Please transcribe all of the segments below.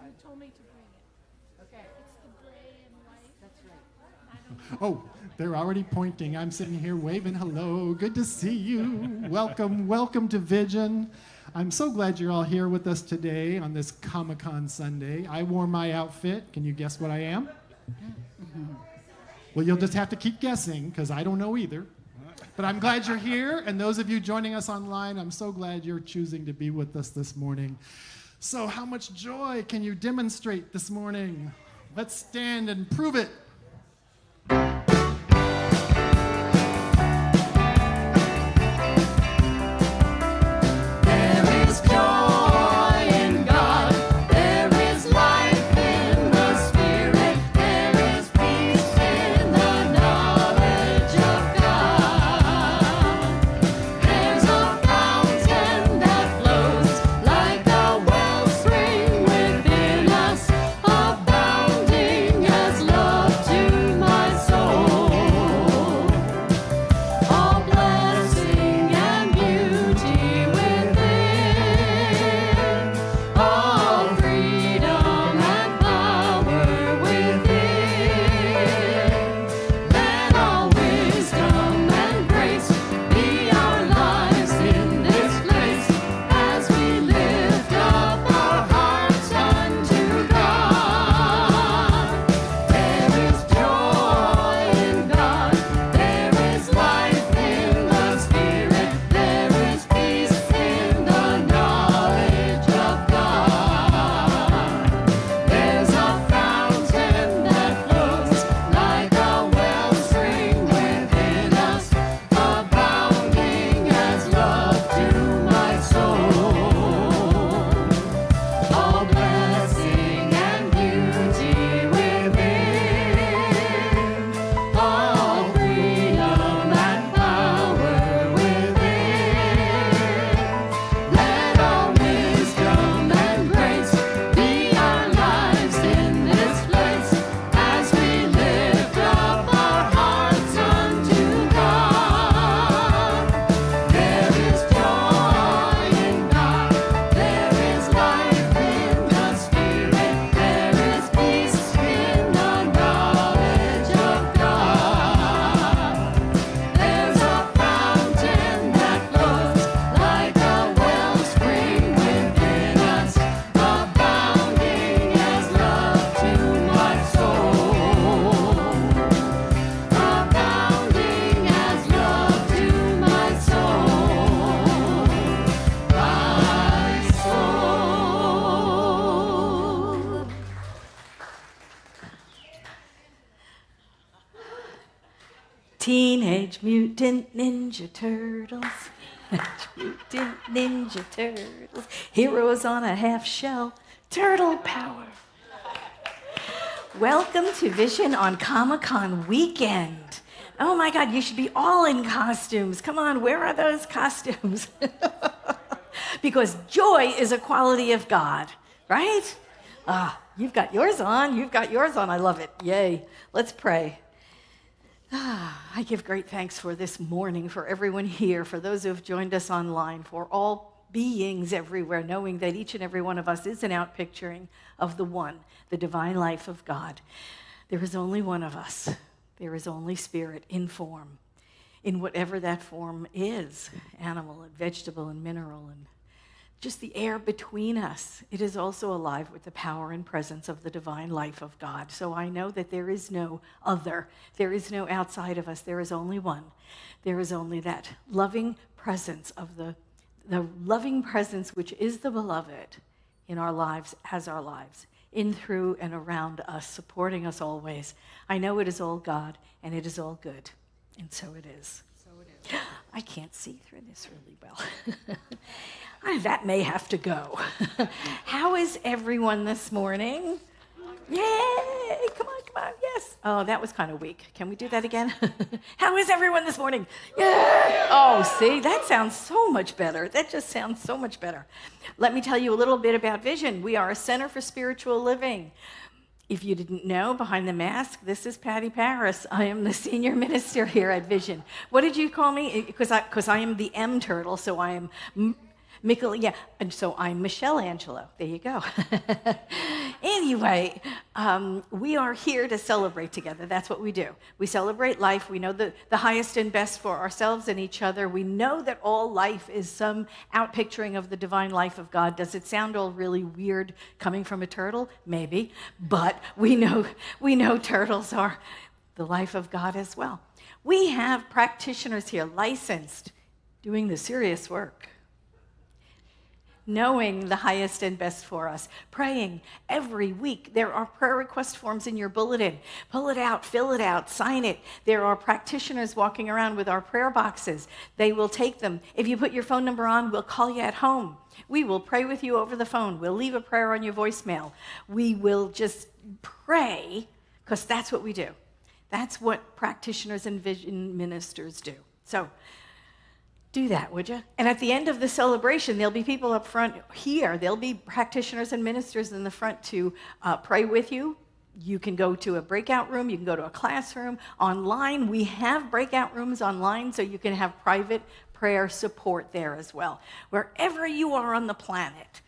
You told me to bring it. Okay. It's the gray and white. That's right. Oh, they're already pointing. I'm sitting here waving hello. Good to see you. Welcome to Vision. I'm so glad you're all here with us today on this Comic-Con Sunday. I wore my outfit. Can you guess what I am? Well, you'll just have to keep guessing because I don't know either. But I'm glad you're here, and those of you joining us online, I'm so glad you're choosing to be with us this morning. So how much joy can you demonstrate this morning? Let's stand and prove it. Teenage Mutant Ninja Turtles. Mutant Ninja Turtles. Heroes on a half shell. Turtle power. Welcome to Vision on Comic-Con weekend. Oh my God, you should be all in costumes. Come on, where are those costumes? Because joy is a quality of God, right? You've got yours on. You've got yours on. I love it. Yay. Let's pray. I give great thanks for this morning, for everyone here, for those who have joined us online, for all beings everywhere, knowing that each and every one of us is an outpicturing of the one, the divine life of God. There is only one of us. There is only spirit in form, in whatever that form is, animal and vegetable and mineral and just the air between us. It is also alive with the power and presence of the divine life of God. So I know that there is no other. There is no outside of us. There is only one. There is only that loving presence of the loving presence which is the beloved in our lives as our lives, in, through, and around us, supporting us always. I know it is all God, and it is all good. And so it is. So it is. I can't see through this really well. That may have to go. How is everyone this morning? Yay! Come on, yes. Oh, that was kind of weak. Can we do that again? How is everyone this morning? Yeah! Oh, see, that sounds so much better. That just sounds so much better. Let me tell you a little bit about Vision. We are a center for spiritual living. If you didn't know, behind the mask, this is Patti Paris. I am the senior minister here at Vision. What did you call me? Because I am the M turtle, so I am Yeah, and so I'm Michelle Angelo. There you go. Anyway, we are here to celebrate together. That's what we do. We celebrate life. We know the highest and best for ourselves and each other. We know that all life is some outpicturing of the divine life of God. Does it sound all really weird coming from a turtle? Maybe, but we know turtles are the life of God as well. We have practitioners here, licensed, doing the serious work, knowing the highest and best for us, praying every week. There are prayer request forms in your bulletin. Pull it out, fill it out, sign it. There are practitioners walking around with our prayer boxes. They will take them. If you put your phone number on, we'll call you at home. We will pray with you over the phone. We'll leave a prayer on your voicemail. We will just pray, because that's what we do. That's what practitioners and vision ministers do. So, do that, would you? And at the end of the celebration, there'll be people up front here. There'll be practitioners and ministers in the front to pray with you. You can go to a breakout room. You can go to a classroom. Online, we have breakout rooms online, so you can have private prayer support there as well. Wherever you are on the planet,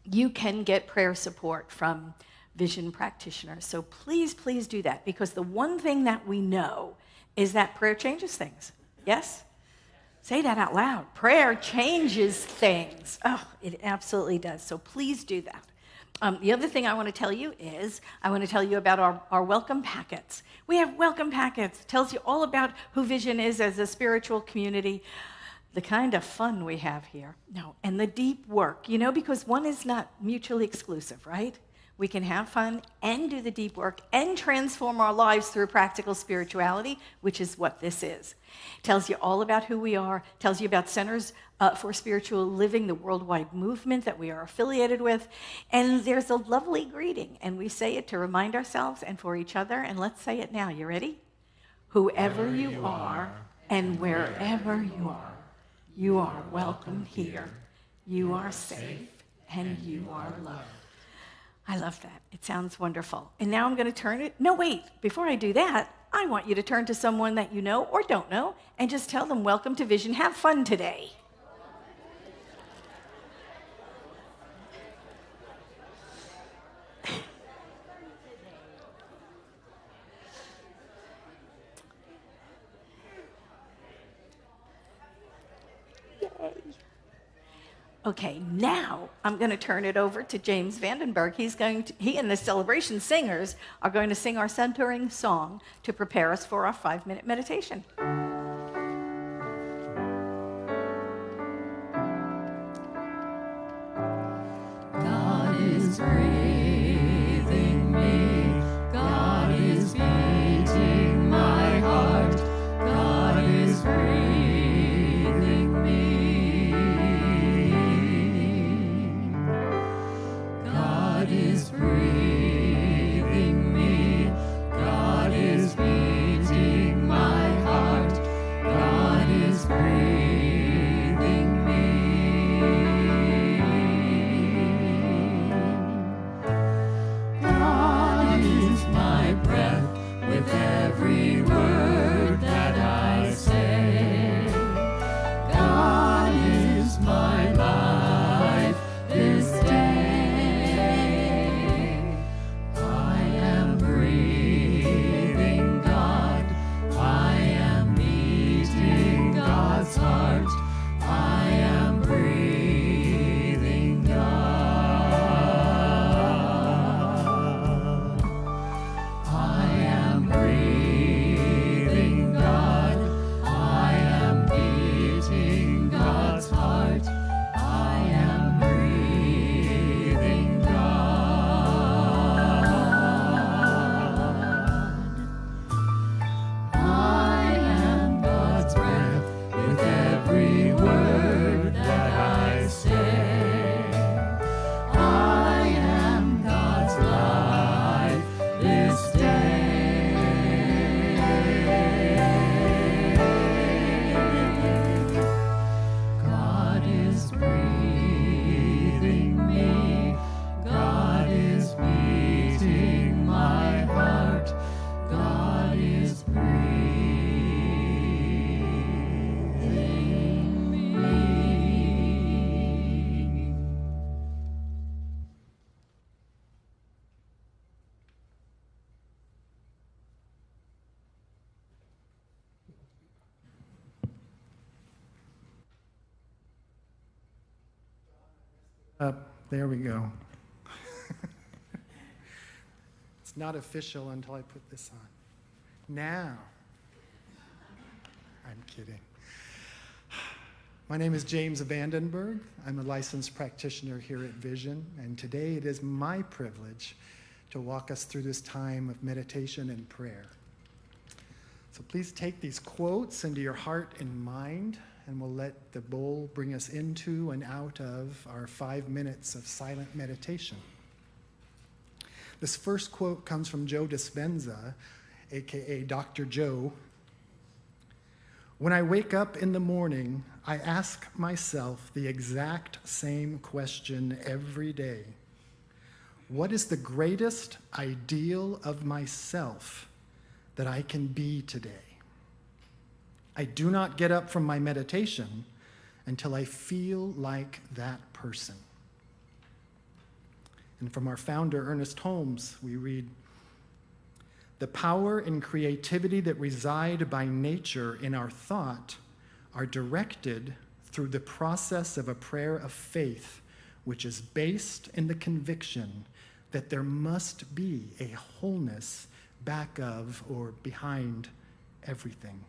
you can get prayer support from vision practitioners. So please, please do that, because the one thing that we know is that prayer changes things. Yes? Say that out loud. Prayer changes things. Oh, it absolutely does. So please do that. The other thing I want to tell you is, I want to tell you about our welcome packets. We have welcome packets. It tells you all about who Vision is as a spiritual community, the kind of fun we have here. No, and the deep work, because one is not mutually exclusive, right? We can have fun and do the deep work and transform our lives through practical spirituality, which is what this is. It tells you all about who we are, tells you about Centers for Spiritual Living, the worldwide movement that we are affiliated with. And there's a lovely greeting, and we say it to remind ourselves and for each other. And let's say it now. You ready? Whoever you are and wherever you are welcome here. You are safe and you are loved. I love that. It sounds wonderful. And now I'm going to turn it. No, wait. Before I do that, I want you to turn to someone that you know or don't know and just tell them, welcome to Vision. Have fun today. Okay, now I'm going to turn it over to James Vandenberg. He and the celebration singers are going to sing our centering song to prepare us for our 5-minute meditation. God is breathing me. God is beating my heart. God is breathing me. God is breathing me. God is beating my heart. God is breathing me. There we go. It's not official until I put this on. Now. I'm kidding. My name is James Vandenberg. I'm a licensed practitioner here at Vision, and today it is my privilege to walk us through this time of meditation and prayer. So please take these quotes into your heart and mind, and we'll let the bowl bring us into and out of our 5 minutes of silent meditation. This first quote comes from Joe Dispenza, aka Dr. Joe. When I wake up in the morning, I ask myself the exact same question every day. What is the greatest ideal of myself that I can be today? I do not get up from my meditation until I feel like that person. And from our founder, Ernest Holmes, we read, the power and creativity that reside by nature in our thought are directed through the process of a prayer of faith, which is based in the conviction that there must be a wholeness back of or behind everything.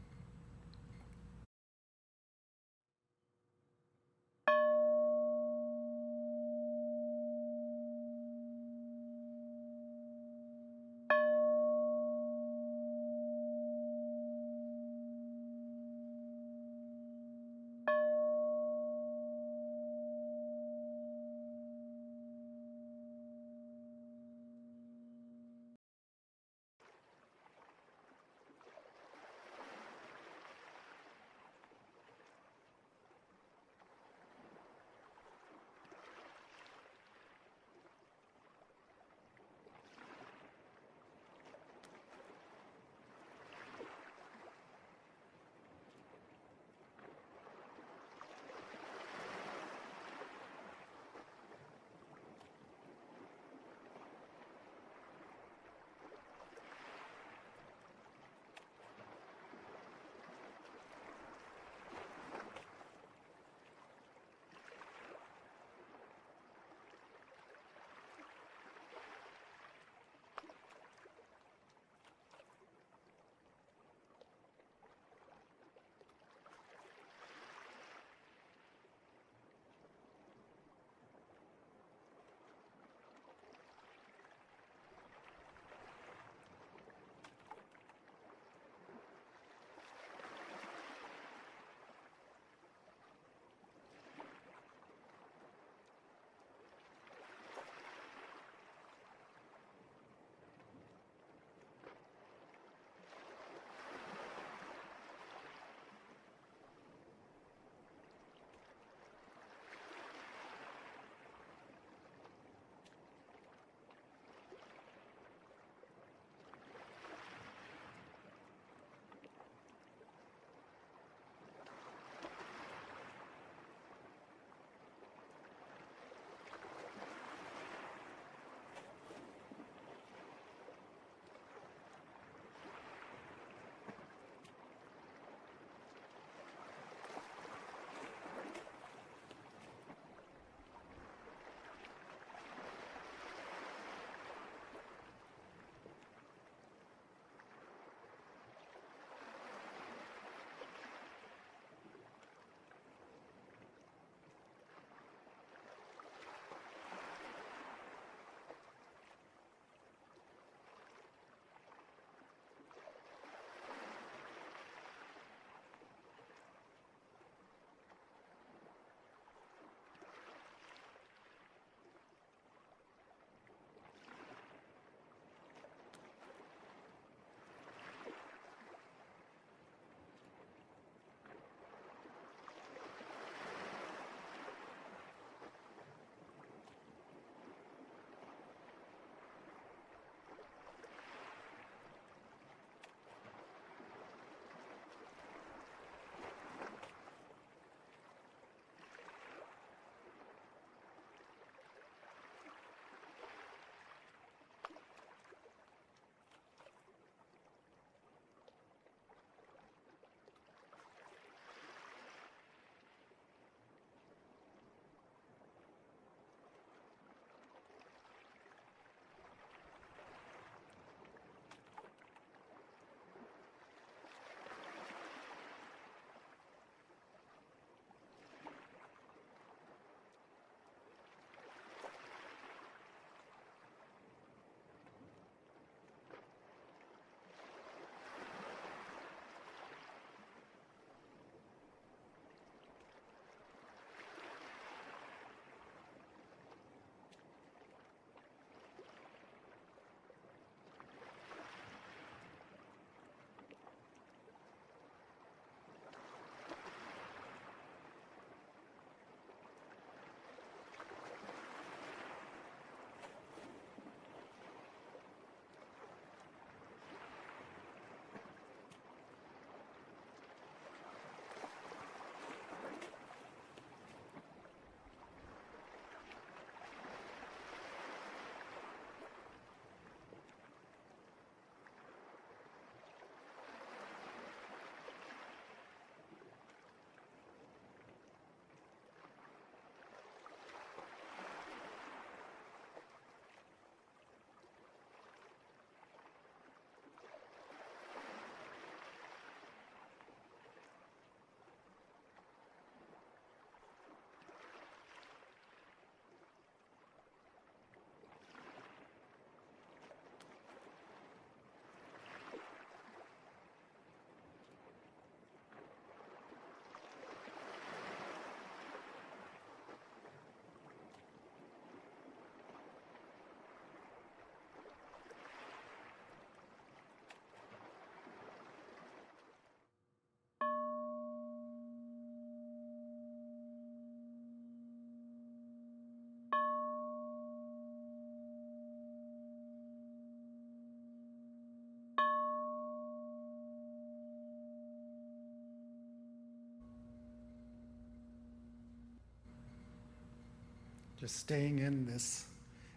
Just staying in this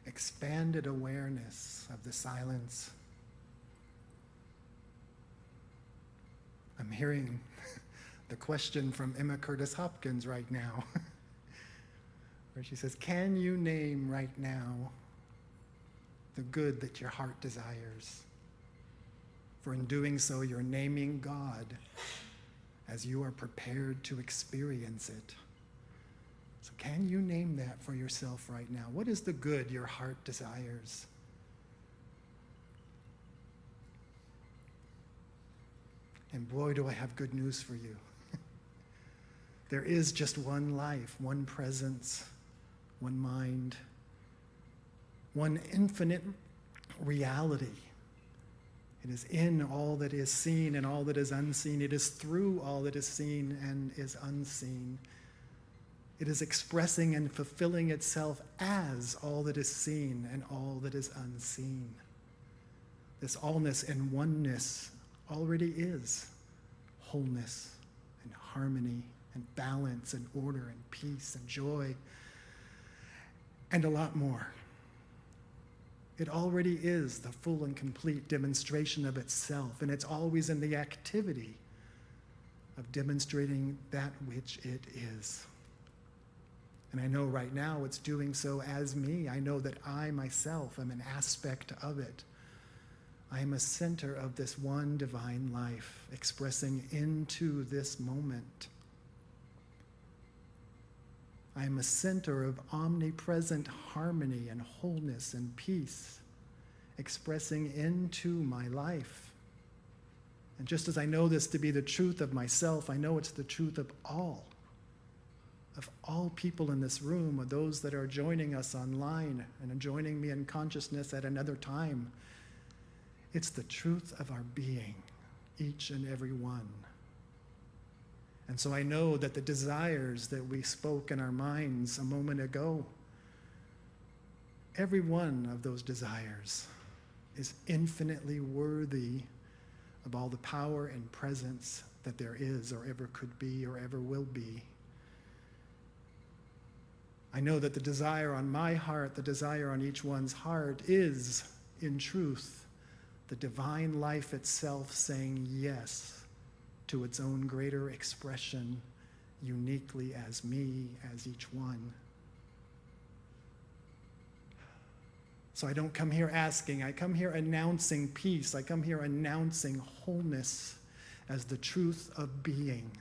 expanded awareness of the silence. I'm hearing the question from Emma Curtis Hopkins right now, where she says, can you name right now the good that your heart desires? For in doing so, you're naming God as you are prepared to experience it. So can you name that for yourself right now? What is the good your heart desires? And boy, do I have good news for you. There is just one life, one presence, one mind, one infinite reality. It is in all that is seen and all that is unseen. It is through all that is seen and is unseen. It is expressing and fulfilling itself as all that is seen and all that is unseen. This allness and oneness already is wholeness and harmony and balance and order and peace and joy and a lot more. It already is the full and complete demonstration of itself, and it's always in the activity of demonstrating that which it is. And I know right now it's doing so as me. I know that I myself am an aspect of it. I am a center of this one divine life, expressing into this moment. I am a center of omnipresent harmony and wholeness and peace, expressing into my life. And just as I know this to be the truth of myself, I know it's the truth of all people in this room, or those that are joining us online and joining me in consciousness at another time. It's the truth of our being, each and every one. And so I know that the desires that we spoke in our minds a moment ago, every one of those desires is infinitely worthy of all the power and presence that there is or ever could be or ever will be. I know that the desire on my heart, the desire on each one's heart is, in truth, the divine life itself saying yes to its own greater expression, uniquely as me, as each one. So I don't come here asking, I come here announcing peace, I come here announcing wholeness as the truth of being,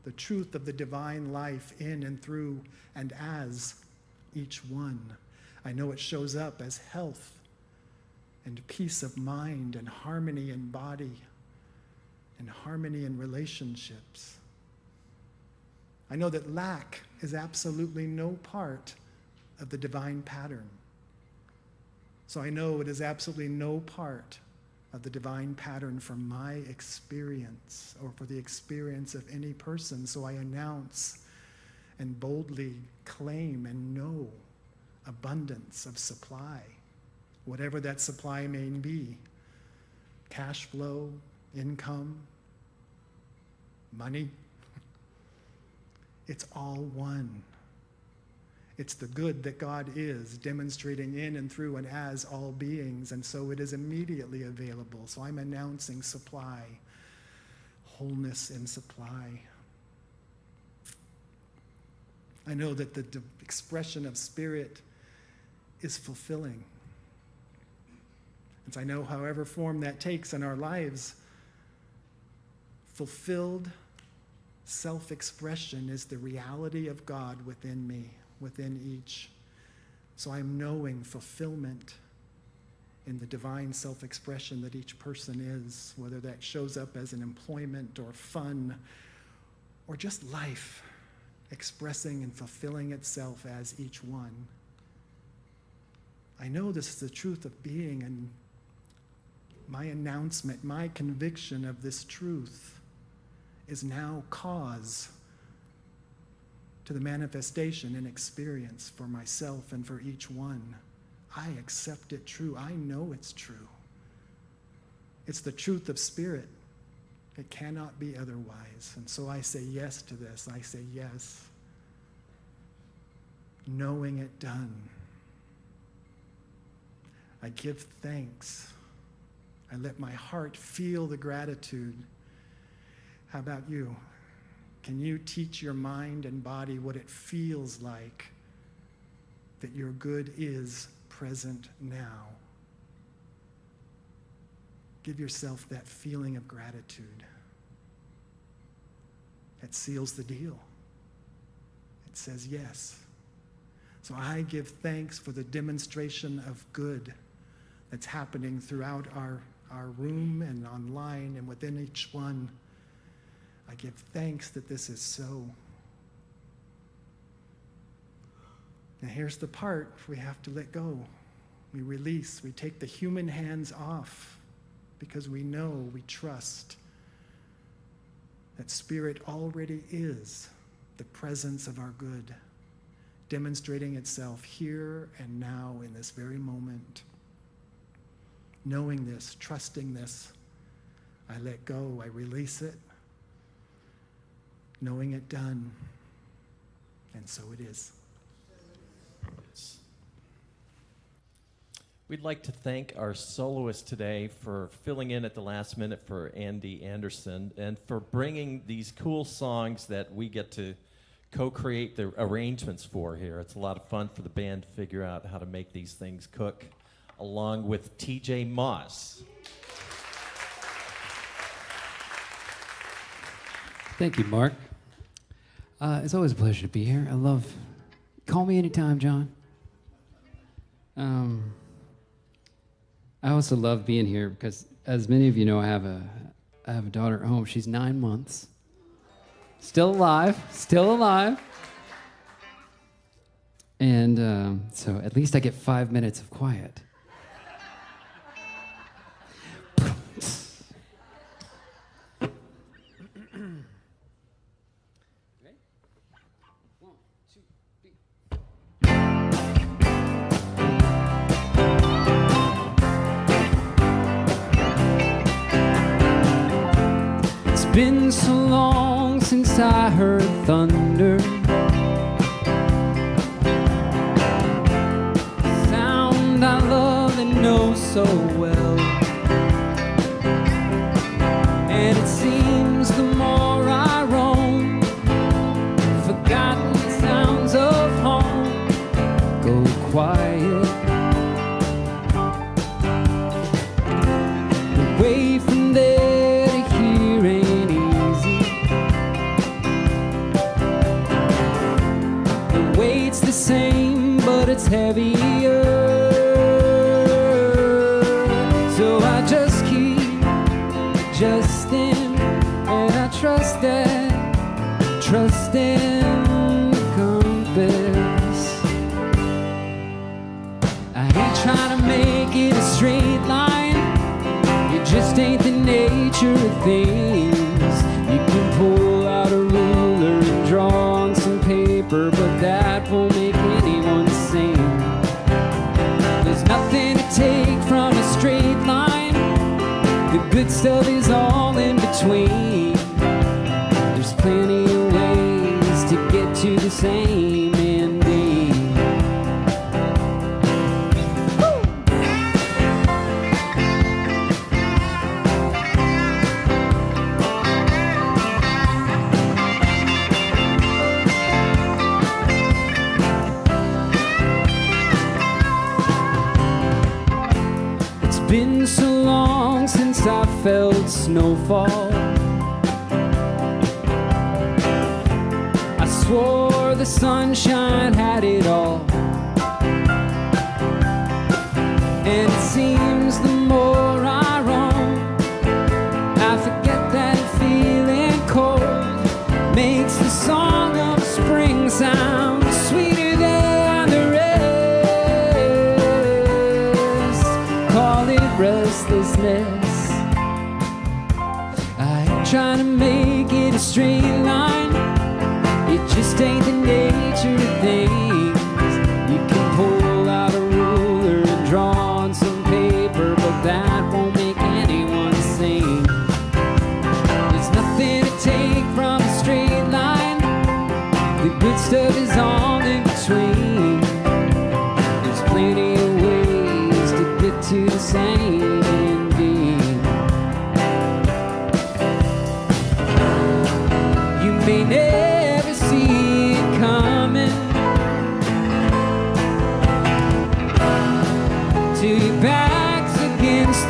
the truth of the divine life in and through and as each one. I know it shows up as health and peace of mind and harmony in body and harmony in relationships. I know that lack is absolutely no part of the divine pattern. So I know it is absolutely no part of the divine pattern for my experience or for the experience of any person. So I announce and boldly claim and know abundance of supply, whatever that supply may be: cash flow, income, money. It's all one. It's the good that God is demonstrating in and through and as all beings, and so it is immediately available. So I'm announcing supply, wholeness in supply. I know that the expression of spirit is fulfilling. And so I know however form that takes in our lives, fulfilled self-expression is the reality of God within me, within each. So I'm knowing fulfillment in the divine self-expression that each person is, whether that shows up as an employment or fun or just life, expressing and fulfilling itself as each one. I know this is the truth of being, and my announcement, my conviction of this truth is now cause to the manifestation and experience for myself and for each one. I accept it true. I know it's true. It's the truth of spirit. It cannot be otherwise. And so I say yes to this. I say yes. knowing it done. I give thanks. I let my heart feel the gratitude. How about you? Can you teach your mind and body what it feels like that your good is present now? Give yourself that feeling of gratitude. It seals the deal. It says yes. So I give thanks for the demonstration of good that's happening throughout our room and online and within each one. I give thanks that this is so. Now here's the part we have to let go. We release, we take the human hands off because we know, we trust that Spirit already is the presence of our good, demonstrating itself here and now in this very moment. Knowing this, trusting this, I let go, I release it, knowing it done, and so it is. We'd like to thank our soloist today for filling in at the last minute for Andy Anderson and for bringing these cool songs that we get to co-create the arrangements for here. It's a lot of fun for the band to figure out how to make these things cook, along with TJ Moss. Thank you, Mark. It's always a pleasure to be here. I love... Call me anytime, John. I also love being here because, as many of you know, I have a daughter at home. She's 9 months. Still alive. And so at least I get 5 minutes of quiet. Been so long since I heard thunder, sound I love and know so well. And it seems the more I roam, forgotten sounds of home go quiet. Away from there the same, but it's heavier. So I just keep adjusting, and I trust in the compass. I ain't trying to make it a straight line. It just ain't the nature of things. You can pull out a ruler and draw on some paper, but that won't make anyone sing. There's nothing to take from a straight line. The good stuff is all in between. There's plenty of ways to get to the same ending. Been so long since I felt snowfall. I swore the sunshine had it all. And it seems the more I roam, I forget that feeling cold makes the song of spring sound sweeter than the rest. Call it restlessness. I ain't trying to make it a straight line. It just ain't the nature of things. You can pull out a ruler and draw on some paper, but that won't make anyone sing. There's nothing to take from a straight line. The good stuff is all in between.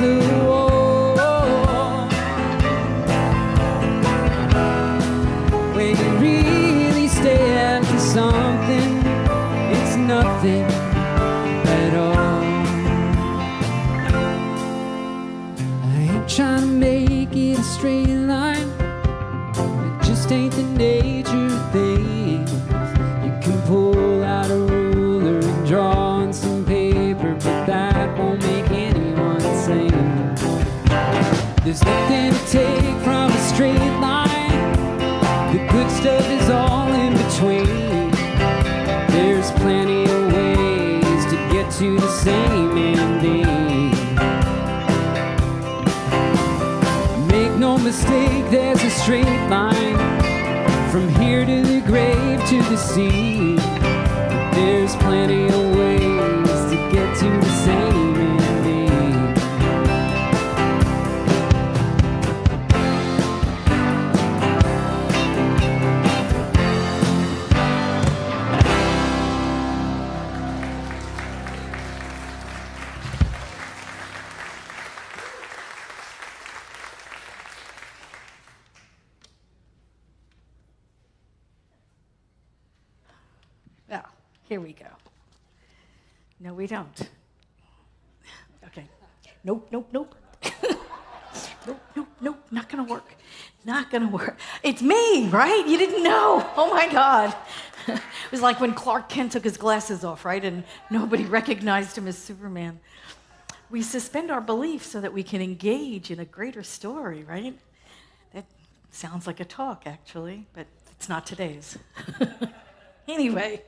the war. When you really stand for something, it's nothing at all. I ain't trying to make it a straight line. It just ain't the nature of things. You can pull out a ruler and draw on some paper, but that won't make anyone sane. There's nothing to take from a straight line. The good stuff is all in between. There's plenty of ways to get to the same ending. Make no mistake, there's a straight line from here to the grave to the sea. There's plenty of ways to get to the same ending. Well, here we go. No, we don't. Okay. Nope, nope, nope. Nope, nope, nope. Not gonna work. Not gonna work. It's me, right? You didn't know. Oh my God. It was like when Clark Kent took his glasses off, right? And nobody recognized him as Superman. We suspend our belief so that we can engage in a greater story, right? That sounds like a talk, actually, but it's not today's. Anyway,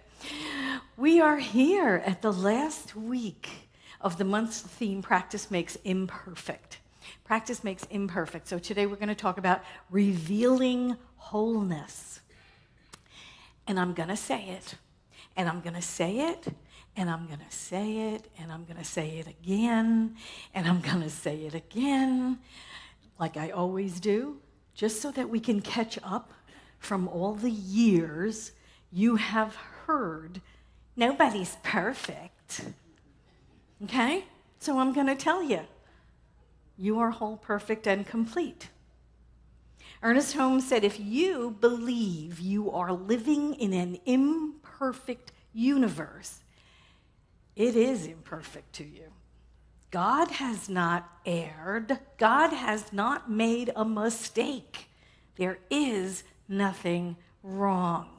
we are here at the last week of the month's theme, Practice Makes Imperfect. Practice makes imperfect. So today we're going to talk about revealing wholeness. And I'm going to say it, and I'm going to say it, and I'm going to say it, and I'm going to say it again, and I'm going to say it again, like I always do, just so that we can catch up from all the years you have heard nobody's perfect. Okay? So I'm going to tell you, you are whole, perfect, and complete. Ernest Holmes said, if you believe you are living in an imperfect universe, it is imperfect to you. God has not erred. God has not made a mistake. There is nothing wrong.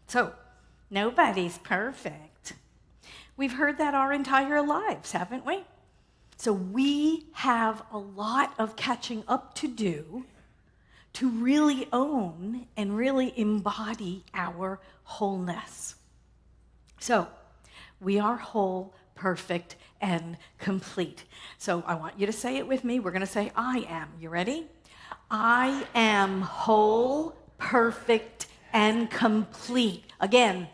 So, nobody's perfect. We've heard that our entire lives, haven't we? So we have a lot of catching up to do to really own and really embody our wholeness. So, we are whole, perfect, and complete. So I want you to say it with me. We're going to say, I am. You ready? I am whole, perfect, and complete. Again,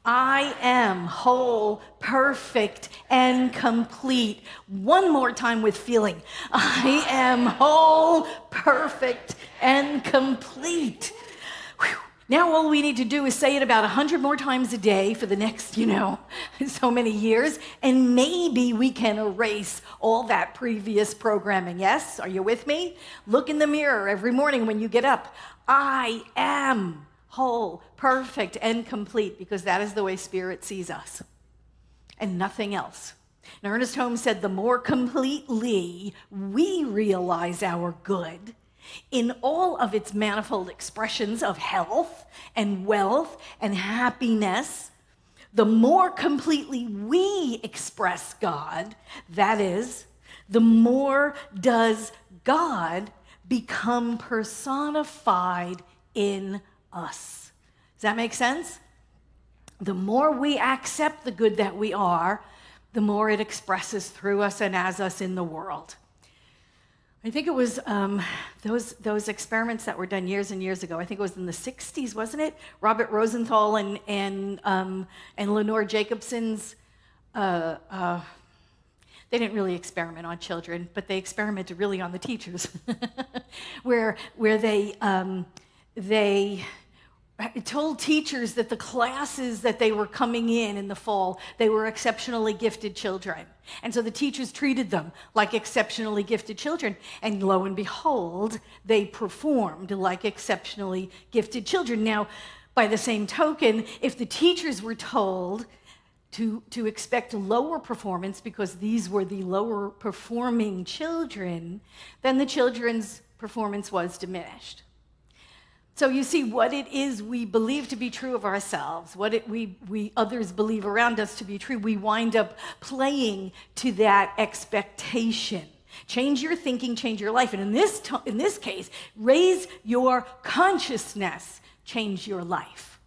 I am whole, perfect, and complete. One more time with feeling. I am whole, perfect, and complete. Whew. Now all we need to do is say it about 100 more times a day for the next, so many years, and maybe we can erase all that previous programming. Yes? Are you with me? Look in the mirror every morning when you get up. I am whole, perfect, and complete, because that is the way Spirit sees us, and nothing else. And Ernest Holmes said, the more completely we realize our good in all of its manifold expressions of health and wealth and happiness, the more completely we express God, that is, the more does God become personified in us. Does that make sense? The more we accept the good that we are, the more it expresses through us and as us in the world. I think it was those experiments that were done years and years ago. I think it was in the 60s, wasn't it? Robert Rosenthal and Lenore Jacobson's. They didn't really experiment on children, but they experimented really on the teachers, where they It told teachers that the classes that they were coming in the fall, they were exceptionally gifted children. And so the teachers treated them like exceptionally gifted children. And lo and behold, they performed like exceptionally gifted children. Now, by the same token, if the teachers were told to expect lower performance because these were the lower performing children, then the children's performance was diminished. So you see, what it is we believe to be true of ourselves, what we others believe around us to be true, we wind up playing to that expectation. Change your thinking, change your life. And in this case, raise your consciousness, change your life.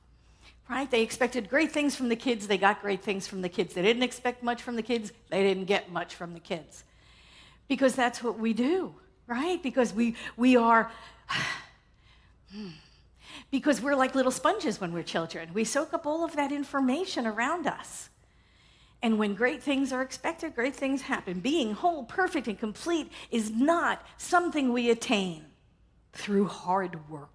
Right? They expected great things from the kids, they got great things from the kids. They didn't expect much from the kids, they didn't get much from the kids. Because that's what we do, right? Because we are... Because we're like little sponges when we're children. We soak up all of that information around us. And when great things are expected, great things happen. Being whole, perfect, and complete is not something we attain through hard work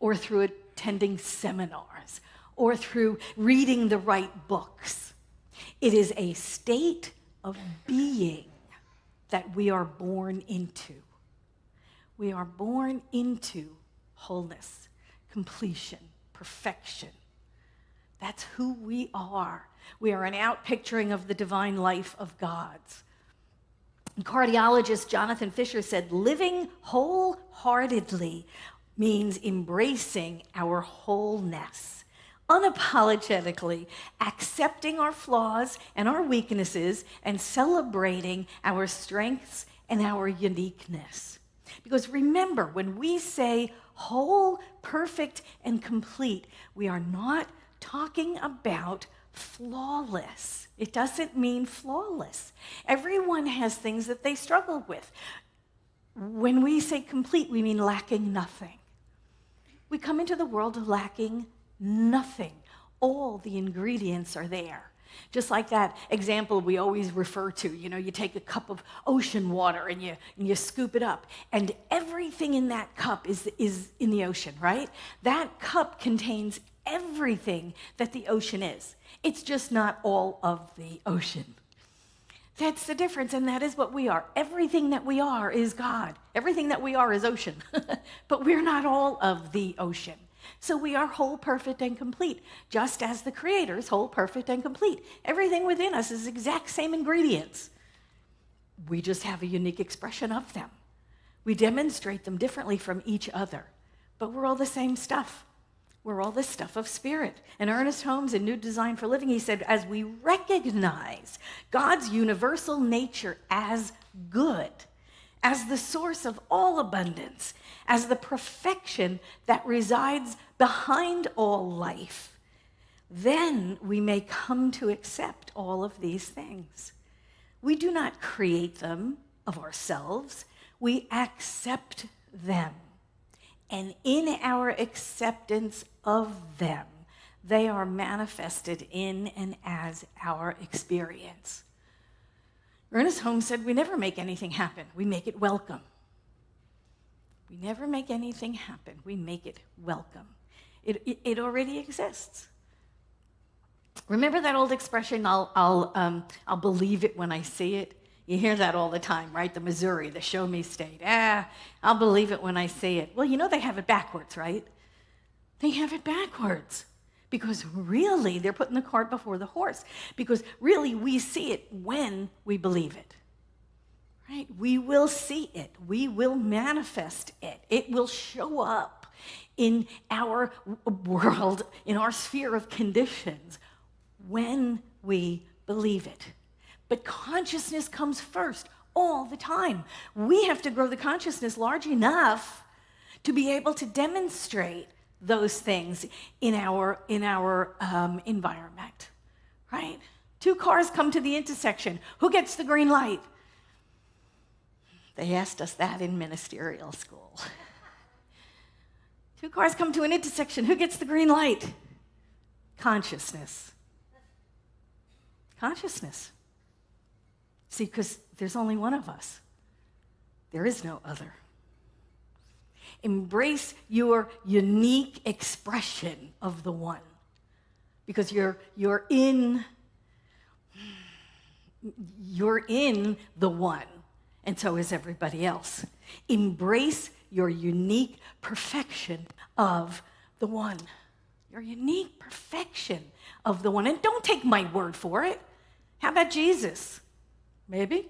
or through attending seminars or through reading the right books. It is a state of being that we are born into. We are born into wholeness, completion, perfection. That's who we are. We are an outpicturing of the divine life of God's. And cardiologist Jonathan Fisher said, living wholeheartedly means embracing our wholeness, unapologetically accepting our flaws and our weaknesses and celebrating our strengths and our uniqueness. Because remember, when we say whole, perfect, and complete, we are not talking about flawless. It doesn't mean flawless. Everyone has things that they struggle with. When we say complete, we mean lacking nothing. We come into the world lacking nothing. All the ingredients are there. Just like that example we always refer to, you take a cup of ocean water and you scoop it up, and everything in that cup is in the ocean, right? That cup contains everything that the ocean is. It's just not all of the ocean. That's the difference, and that is what we are. Everything that we are is God. Everything that we are is ocean, but we're not all of the ocean. So we are whole, perfect, and complete, just as the Creator is whole, perfect, and complete. Everything within us is exact same ingredients. We just have a unique expression of them. We demonstrate them differently from each other, but we're all the same stuff. We're all the stuff of spirit. And Ernest Holmes, in New Design for Living, he said, as we recognize God's universal nature as good, as the source of all abundance, as the perfection that resides behind all life, then we may come to accept all of these things. We do not create them of ourselves. We accept them. And in our acceptance of them, they are manifested in and as our experience. Ernest Holmes said, we never make anything happen. We make it welcome. We never make anything happen. We make it welcome. It already exists. Remember that old expression, I'll believe it when I see it? You hear that all the time, right? The Missouri, the show me state. I'll believe it when I see it. Well, they have it backwards, right? They have it backwards. Because really, they're putting the cart before the horse. Because really, we see it when we believe it. Right? We will see it. We will manifest it. It will show up in our world, in our sphere of conditions, when we believe it. But consciousness comes first all the time. We have to grow the consciousness large enough to be able to demonstrate those things in our environment, right? Two cars come to the intersection. Who gets the green light? They asked us that in ministerial school. Two cars come to an intersection. Who gets the green light? Consciousness. Consciousness. See, because there's only one of us. There is no other. Embrace your unique expression of the one. Because you're in the one, and so is everybody else. Embrace your unique perfection of the one. Your unique perfection of the one. And don't take my word for it. How about Jesus? Maybe.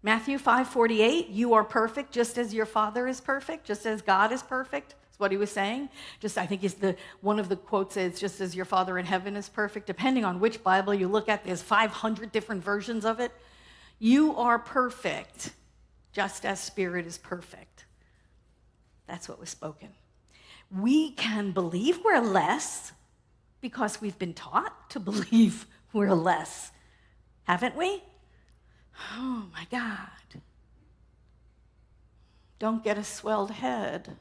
Matthew 5:48, you are perfect just as your Father is perfect, just as God is perfect. That's what he was saying. I think one of the quotes is, just as your Father in heaven is perfect. Depending on which Bible you look at, there's 500 different versions of it. You are perfect, just as Spirit is perfect. That's what was spoken. We can believe we're less because we've been taught to believe we're less, haven't we? Oh my God. Don't get a swelled head.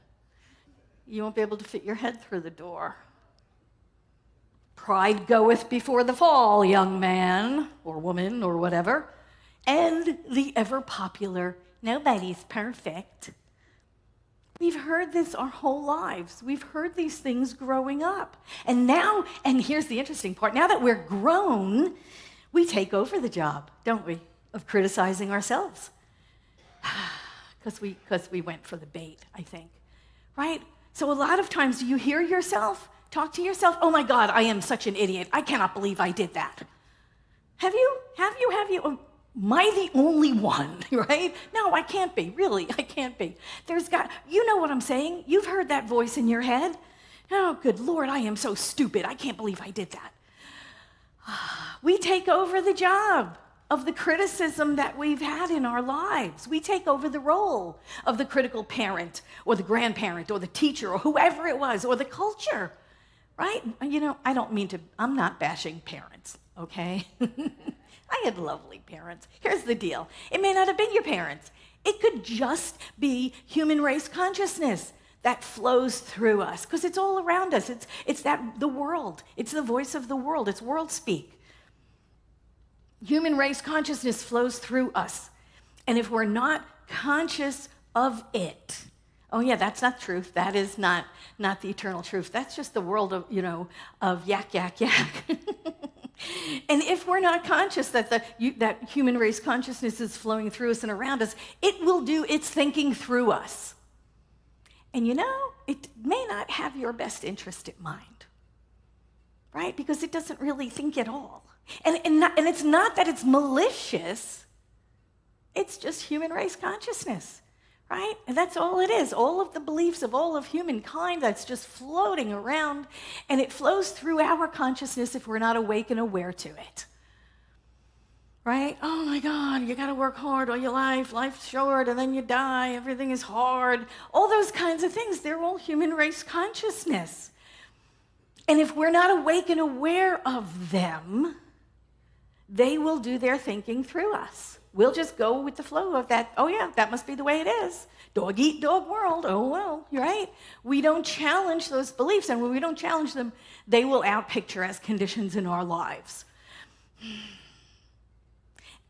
You won't be able to fit your head through the door. Pride goeth before the fall, young man or woman or whatever. And the ever popular, nobody's perfect. We've heard this our whole lives. We've heard these things growing up. And now, and here's the interesting part, now that we're grown, we take over the job, don't we, of criticizing ourselves. Because we went for the bait, I think, right? So a lot of times, do you hear yourself? Talk to yourself, oh my God, I am such an idiot. I cannot believe I did that. Have you? Oh, am I the only one, right? No, I can't be, really, I can't be. You know what I'm saying? You've heard that voice in your head. Oh, good Lord, I am so stupid. I can't believe I did that. We take over the job of the criticism that we've had in our lives. We take over the role of the critical parent or the grandparent or the teacher or whoever it was or the culture, right? You know, I'm not bashing parents, okay? I had lovely parents. Here's the deal. It may not have been your parents. It could just be human race consciousness that flows through us because it's all around us. It's the world. It's the voice of the world. It's world speak. Human race consciousness flows through us. And if we're not conscious of it, oh yeah, that's not truth. That is not the eternal truth. That's just the world of yak, yak, yak. And if we're not conscious that human race consciousness is flowing through us and around us, it will do its thinking through us. And it may not have your best interest in mind, right? Because it doesn't really think at all. And it's not that it's malicious, it's just human race consciousness, right? And that's all it is. All of the beliefs of all of humankind that's just floating around, and it flows through our consciousness if we're not awake and aware to it. Right? Oh my God, you gotta work hard all your life, life's short, and then you die, everything is hard. All those kinds of things, they're all human race consciousness. And if we're not awake and aware of them, they will do their thinking through us. We'll just go with the flow of that. Oh yeah, that must be the way it is. Dog eat dog world. Oh well, right? We don't challenge those beliefs, and when we don't challenge them, they will outpicture as conditions in our lives.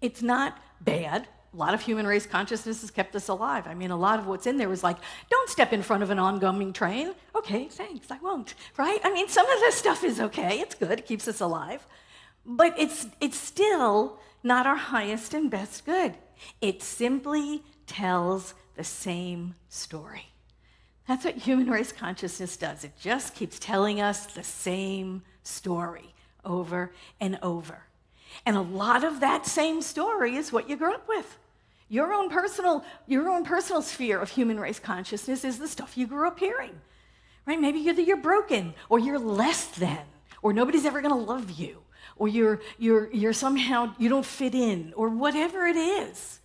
It's not bad. A lot of human race consciousness has kept us alive. I mean, a lot of what's in there was like, don't step in front of an oncoming train. Okay, thanks, I won't, right? I mean, some of this stuff is okay. It's good, it keeps us alive. But it's still not our highest and best good. It simply tells the same story. That's what human race consciousness does. It just keeps telling us the same story over and over. And a lot of that same story is what you grew up with. Your own personal sphere of human race consciousness is the stuff you grew up hearing, right? Maybe you're broken, or you're less than, or nobody's ever going to love you, or you're somehow, you don't fit in, or whatever it is.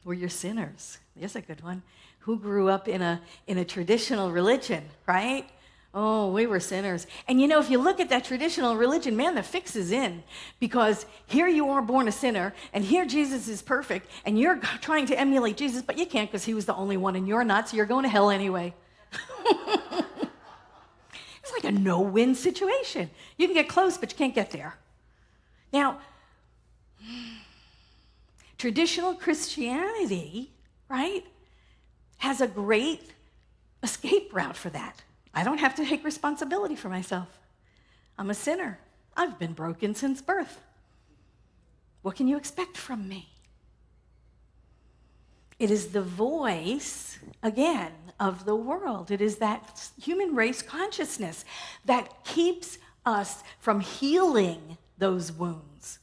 Or you're sinners. There's a good one. Who grew up in a traditional religion, right? Oh, we were sinners. And if you look at that traditional religion, man, the fix is in. Because here you are born a sinner, and here Jesus is perfect, and you're trying to emulate Jesus, but you can't because he was the only one, and you're not, so you're going to hell anyway. It's like a no-win situation. You can get close, but you can't get there. Now, traditional Christianity, right, has a great escape route for that. I don't have to take responsibility for myself. I'm a sinner. I've been broken since birth. What can you expect from me? It is the voice, again, of the world. It is that human race consciousness that keeps us from healing those wounds,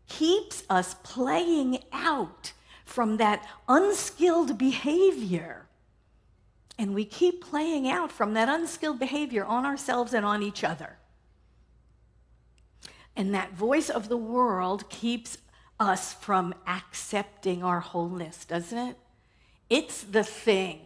keeps us playing out from that unskilled behavior. And we keep playing out from that unskilled behavior on ourselves and on each other. And that voice of the world keeps us from accepting our wholeness, doesn't it? It's the thing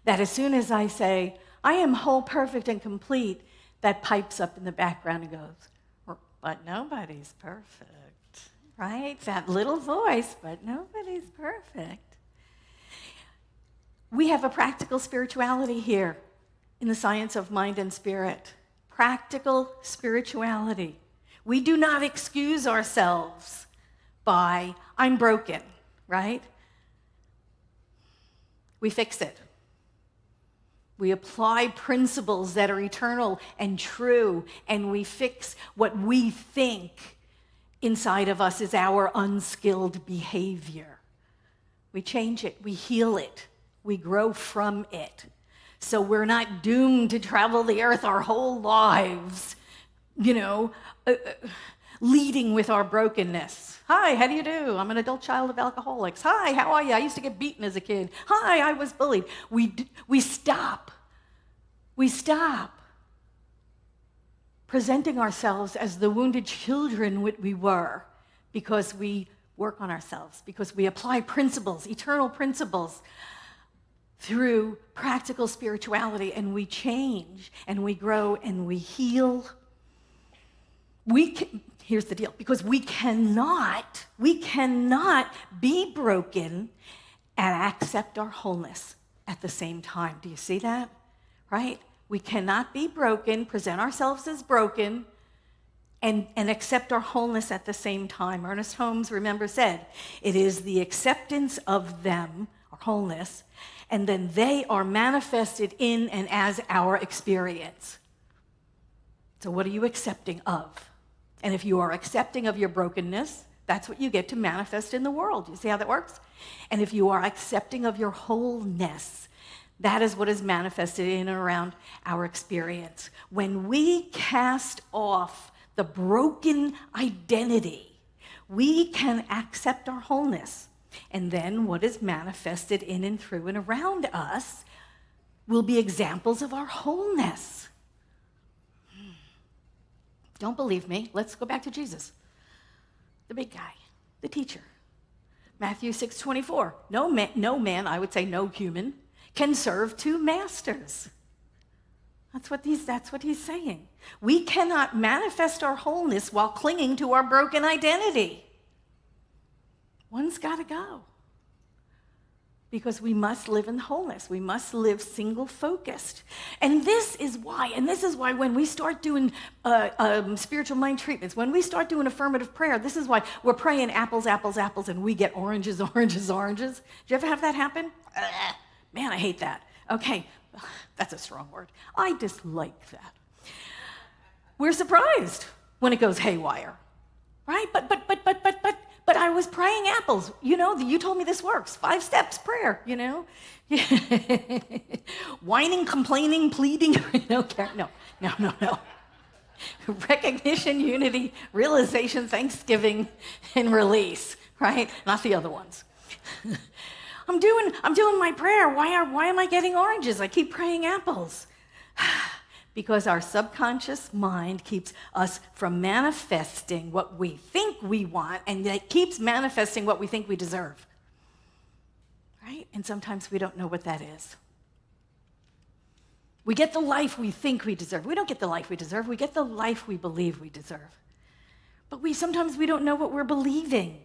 that as soon as I say, I am whole, perfect, and complete, that pipes up in the background and goes, but nobody's perfect, right? That little voice, but nobody's perfect. We have a practical spirituality here in the science of mind and spirit. Practical spirituality. We do not excuse ourselves by, I'm broken, right? We fix it. We apply principles that are eternal and true, and we fix what we think inside of us is our unskilled behavior. We change it, we heal it, we grow from it. So we're not doomed to travel the earth our whole lives, leading with our brokenness. Hi, how do you do? I'm an adult child of alcoholics. Hi, how are you? I used to get beaten as a kid. Hi, I was bullied. We stop. We stop presenting ourselves as the wounded children we were because we work on ourselves, because we apply principles, eternal principles, through practical spirituality, and we change, and we grow, and we heal. Here's the deal, because we cannot be broken and accept our wholeness at the same time. Do you see that? Right? We cannot be broken, present ourselves as broken, and accept our wholeness at the same time. Ernest Holmes, remember, said, it is the acceptance of them, our wholeness, and then they are manifested in and as our experience. So what are you accepting of? And if you are accepting of your brokenness, that's what you get to manifest in the world. You see how that works? And if you are accepting of your wholeness, that is what is manifested in and around our experience. When we cast off the broken identity, we can accept our wholeness. And then what is manifested in and through and around us will be examples of our wholeness. Don't believe me? Let's go back to Jesus, the big guy, the teacher. Matthew 6:24. No man, I would say no human, can serve two masters. That's what he's saying. We cannot manifest our wholeness while clinging to our broken identity. One's got to go. Because we must live in wholeness. We must live single-focused. And this is why when we start doing spiritual mind treatments, when we start doing affirmative prayer, this is why we're praying apples, apples, apples, and we get oranges, oranges, oranges. Did you ever have that happen? Man, I hate that. Okay, that's a strong word. I dislike that. We're surprised when it goes haywire, right? But I was praying apples. You told me this works. 5 steps prayer, Whining, complaining, pleading. No. Recognition, unity, realization, thanksgiving, and release, right? Not the other ones. I'm doing my prayer. Why am I getting oranges? I keep praying apples. Because our subconscious mind keeps us from manifesting what we think we want, and it keeps manifesting what we think we deserve. Right? And sometimes we don't know what that is. We get the life we think we deserve. We don't get the life we deserve. We get the life we believe we deserve. But sometimes we don't know what we're believing.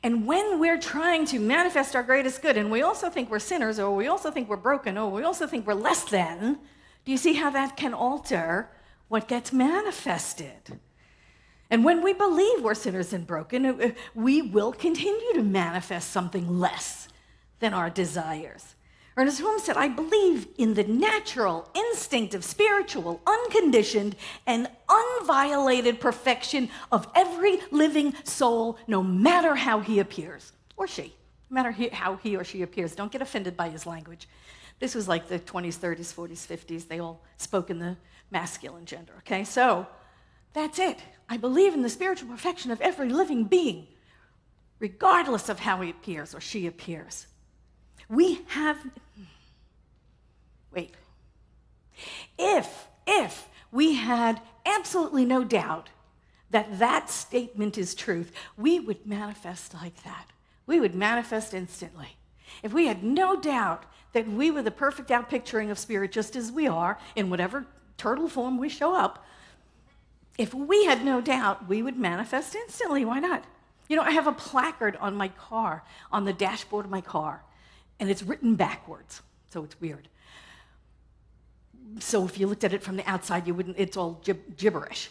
And when we're trying to manifest our greatest good, and we also think we're sinners, or we also think we're broken, or we also think we're less than, do you see how that can alter what gets manifested? And when we believe we're sinners and broken, we will continue to manifest something less than our desires. Ernest Holmes said, I believe in the natural, instinctive, spiritual, unconditioned, and unviolated perfection of every living soul, no matter how he appears, or she, no matter how he or she appears. Don't get offended by his language. This was like the 20s, 30s, 40s, 50s. They all spoke in the masculine gender, okay? So that's it. I believe in the spiritual perfection of every living being, regardless of how he appears or she appears. If we had absolutely no doubt that that statement is truth, we would manifest like that. We would manifest instantly. If we had no doubt that we were the perfect outpicturing of spirit just as we are, in whatever turtle form we show up, if we had no doubt, we would manifest instantly. Why not? You know, I have a placard on my car, on the dashboard of my car, and it's written backwards, so it's weird. So if you looked at it from the outside, you wouldn't, it's all gibberish,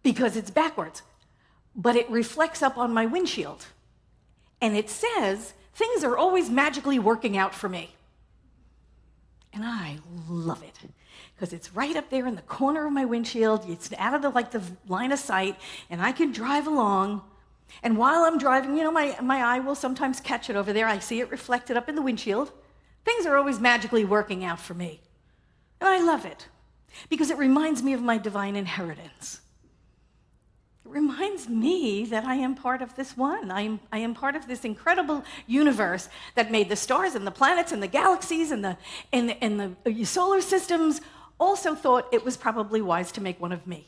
because it's backwards. But it reflects up on my windshield, and it says, things are always magically working out for me. And I love it, because it's right up there in the corner of my windshield. It's out of the line of sight, and I can drive along. And while I'm driving, you know, my eye will sometimes catch it over there. I see it reflected up in the windshield. Things are always magically working out for me. And I love it, because it reminds me of my divine inheritance. It reminds me that I am part of this one. I am part of this incredible universe that made the stars and the planets and the galaxies and the solar systems. Also thought it was probably wise to make one of me,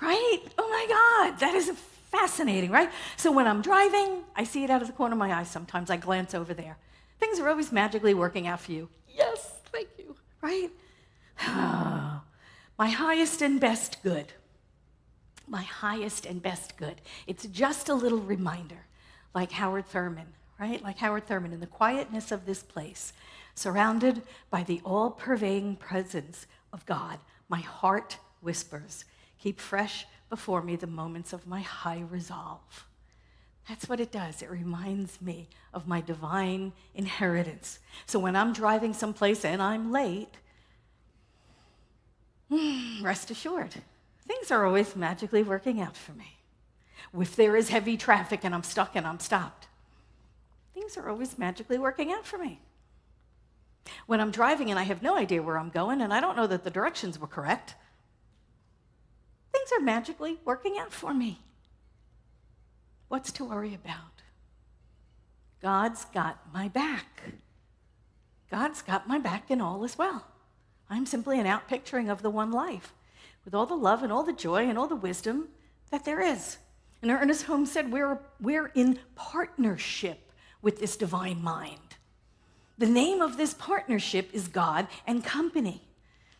right? Oh my God, that is fascinating, right? So when I'm driving, I see it out of the corner of my eye sometimes. I glance over there. Things are always magically working out for you. Yes, thank you, right? My highest and best good. My highest and best good. It's just a little reminder, like Howard Thurman, right? Like Howard Thurman, in the quietness of this place, surrounded by the all-pervading presence of God, my heart whispers, keep fresh before me the moments of my high resolve. That's what it does. It reminds me of my divine inheritance. So when I'm driving someplace and I'm late, rest assured, things are always magically working out for me. If there is heavy traffic and I'm stuck and I'm stopped, things are always magically working out for me. When I'm driving and I have no idea where I'm going and I don't know that the directions were correct, things are magically working out for me. What's to worry about? God's got my back. God's got my back in all as well. I'm simply an outpicturing of the one life, with all the love and all the joy and all the wisdom that there is. And Ernest Holmes said, we're in partnership with this divine mind. The name of this partnership is God and company.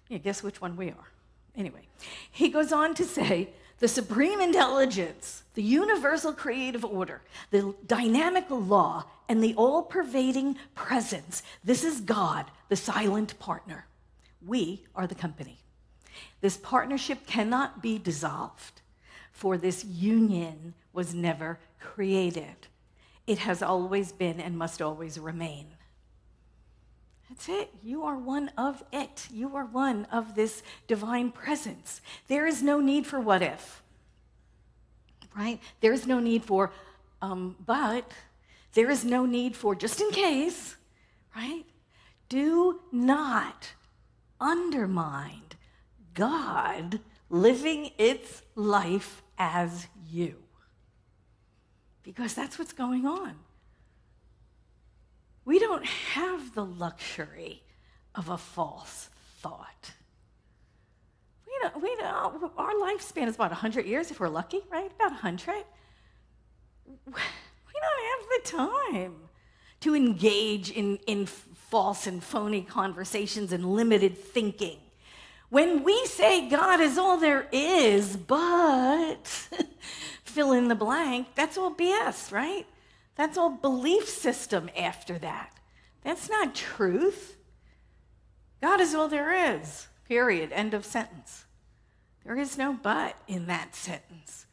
Yeah, guess which one we are. Anyway, he goes on to say, the supreme intelligence, the universal creative order, the dynamic law, and the all-pervading presence. This is God, the silent partner. We are the company. This partnership cannot be dissolved, for this union was never created. It has always been and must always remain. That's it. You are one of it. You are one of this divine presence. There is no need for what if, right? There is no need for, but there is no need for just in case, right? Do not undermine God living its life as you, because that's what's going on. We don't have the luxury of a false thought. Our lifespan is about 100 years if we're lucky, right? About 100. We don't have the time to engage in false and phony conversations and limited thinking. When we say God is all there is, but fill in the blank, that's all BS, right? That's all belief system after that. That's not truth. God is all there is, period, end of sentence. There is no but in that sentence.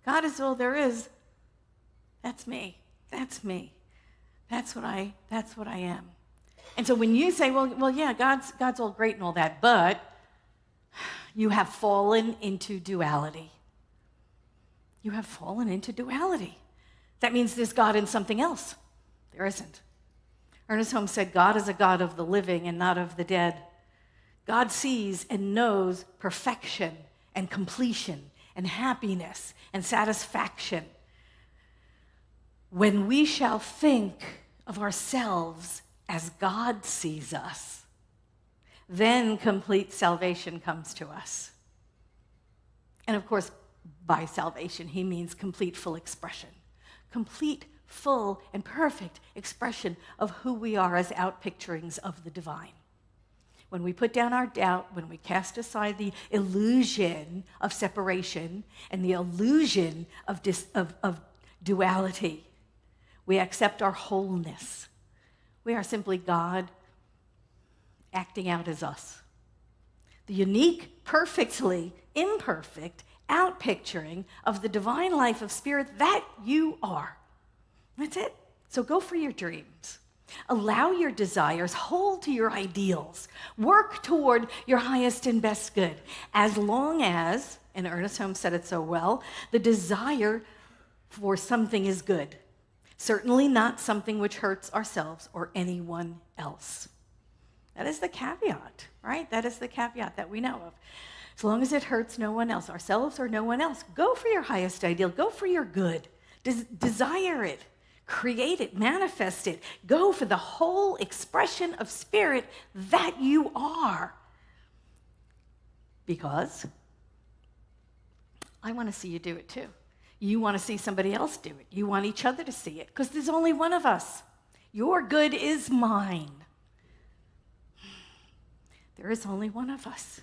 God is all there is. That's me. That's me. That's what I am. And so when you say, well, yeah, God's all great and all that, but you have fallen into duality. You have fallen into duality. That means there's God in something else. There isn't. Ernest Holmes said, God is a God of the living and not of the dead. God sees and knows perfection and completion and happiness and satisfaction. When we shall think of ourselves as God sees us, then complete salvation comes to us. And of course, by salvation, he means complete full expression. Complete, full, and perfect expression of who we are as outpicturings of the divine. When we put down our doubt, when we cast aside the illusion of separation and the illusion of duality, we accept our wholeness. We are simply God acting out as us. The unique, perfectly imperfect outpicturing of the divine life of spirit that you are. That's it. So go for your dreams. Allow your desires, hold to your ideals, work toward your highest and best good, as long as, and Ernest Holmes said it so well, the desire for something is good. Certainly not something which hurts ourselves or anyone else. That is the caveat, right? That is the caveat that we know of. As long as it hurts no one else, ourselves or no one else, go for your highest ideal. Go for your good. Desire it. Create it. Manifest it. Go for the whole expression of spirit that you are. Because I want to see you do it too. You want to see somebody else do it. You want each other to see it. Because there's only one of us. Your good is mine. There is only one of us.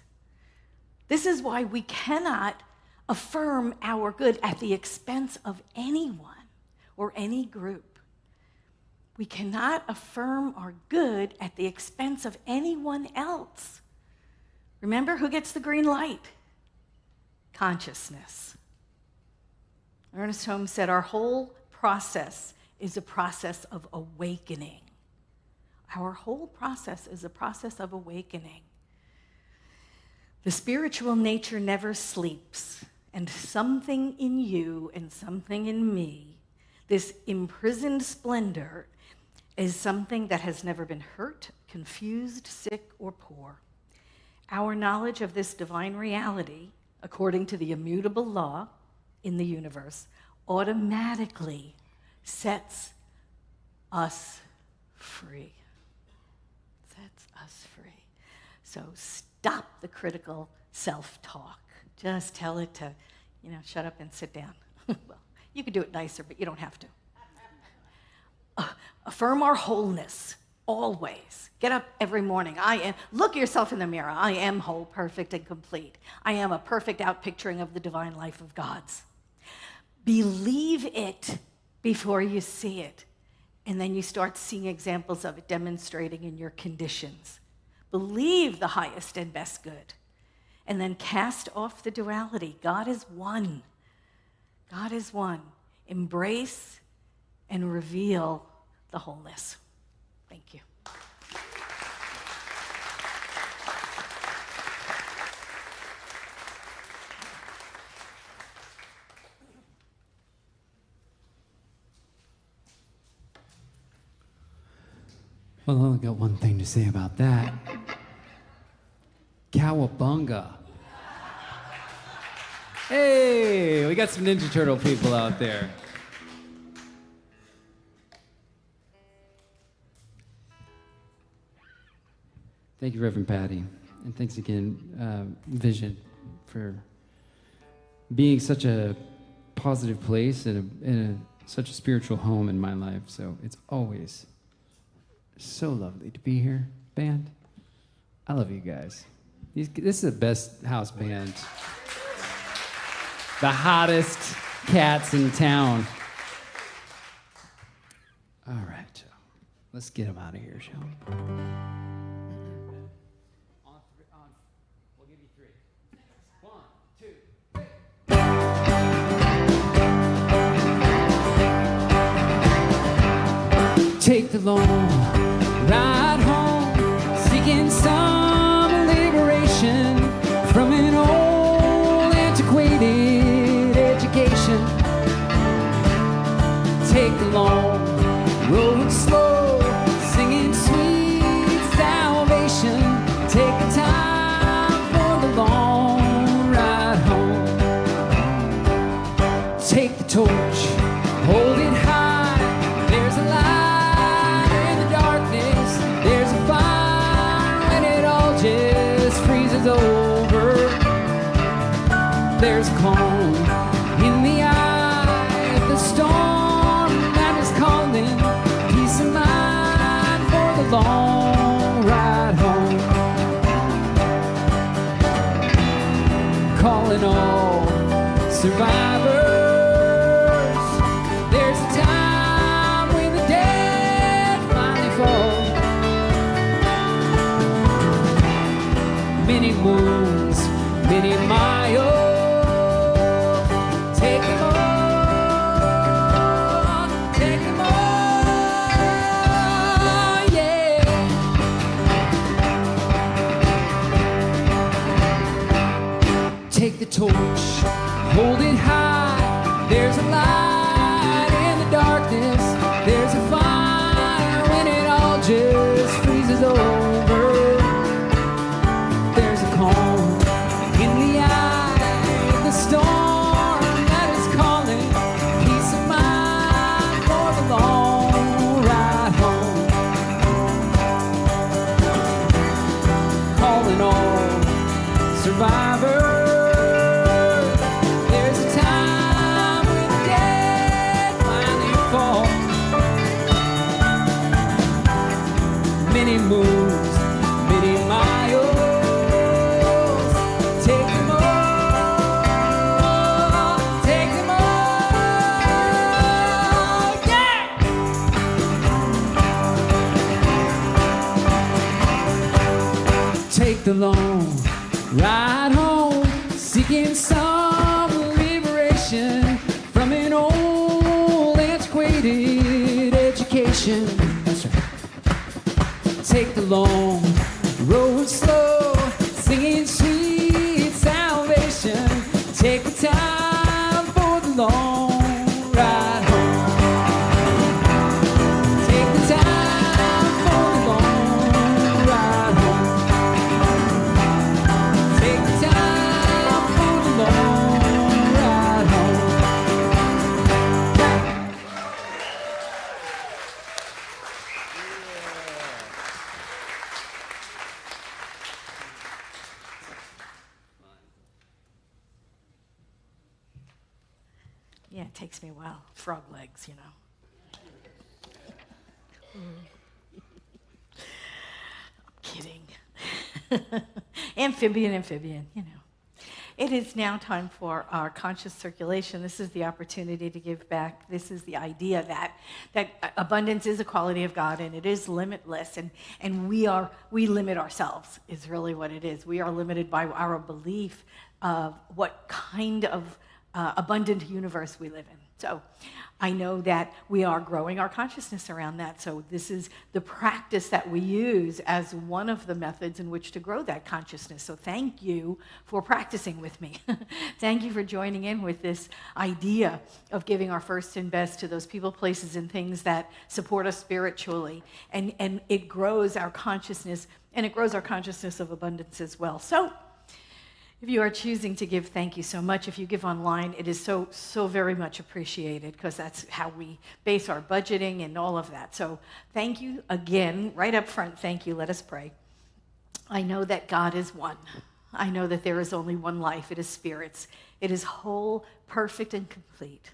This is why we cannot affirm our good at the expense of anyone or any group. We cannot affirm our good at the expense of anyone else. Remember, who gets the green light? Consciousness. Ernest Holmes said, our whole process is a process of awakening. Our whole process is a process of awakening. The spiritual nature never sleeps, and something in you and something in me, this imprisoned splendor, is something that has never been hurt, confused, sick, or poor. Our knowledge of this divine reality, according to the immutable law in the universe, automatically sets us free. Sets us free. So stop the critical self-talk. Just tell it to, shut up and sit down. Well, you could do it nicer, but you don't have to. Affirm our wholeness, always. Get up every morning. Look yourself in the mirror. I am whole, perfect, and complete. I am a perfect outpicturing of the divine life of God's. Believe it before you see it. And then you start seeing examples of it demonstrating in your conditions. Believe the highest and best good. And then cast off the duality. God is one. God is one. Embrace and reveal the wholeness. Thank you. Well, I only got one thing to say about that. Cowabunga. Hey, we got some Ninja Turtle people out there. Thank you, Reverend Patti. And thanks again, Vision, for being such a positive place and such a spiritual home in my life. So it's always so lovely to be here. Band, I love you guys. This is the best house band. The hottest cats in town. All right, let's get them out of here, shall we? We'll give you 3. 1, 2, 3. Take the long ride home. Take the long road slow, singing sweet salvation. Take the time for the long ride home. Take the torch, hold it high. There's a light in the darkness. There's a fire when it all just freezes over. There's a calm in the eye of the storm that is calling. Peace of mind for the long ride home. Calling all survivors. There's a time when the dead finally fall. Many moons, many miles. Take them all, take them all, yeah. Take the torch, hold it high. There's a light in the darkness. There's a fire when it all just freezes over. There's a calm in the eye of the storm that is calling. Peace of mind for the long ride home. Calling all survivors. There's a time when the dead finally fall. Many moons, many miles. Take them all, take them all, yeah! Take the long ride home, seeking some liberation from an old antiquated education. That's right. Take the long road slow, singing sweet salvation. Take the time for the long ride home. Take the time for the long ride home. Take the time for the long ride home. Yeah, it takes me a while. Frog legs, you know. Kidding. Amphibian, you know. It is now time for our conscious circulation. This is the opportunity to give back. This is the idea that abundance is a quality of God and it is limitless. And we limit ourselves is really what it is. We are limited by our belief of what kind of abundant universe we live in. So I know that we are growing our consciousness around that. So this is the practice that we use as one of the methods in which to grow that consciousness. So thank you for practicing with me. Thank you for joining in with this idea of giving our first and best to those people, places, and things that support us spiritually. And it grows our consciousness, and it grows our consciousness of abundance as well. So if you are choosing to give, thank you so much. If you give online, it is so very much appreciated because that's how we base our budgeting and all of that. So thank you again, right up front, thank you. Let us pray. I know that God is one. I know that there is only one life. It is spirits. It is whole, perfect, and complete.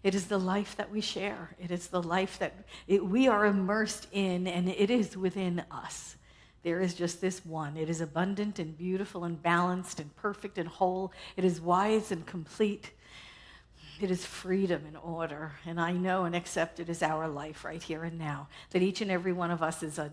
It is the life that we share. It is the life that we are immersed in, and it is within us. There is just this one. It is abundant and beautiful and balanced and perfect and whole. It is wise and complete. It is freedom and order. And I know and accept it as our life right here and now. That each and every one of us is a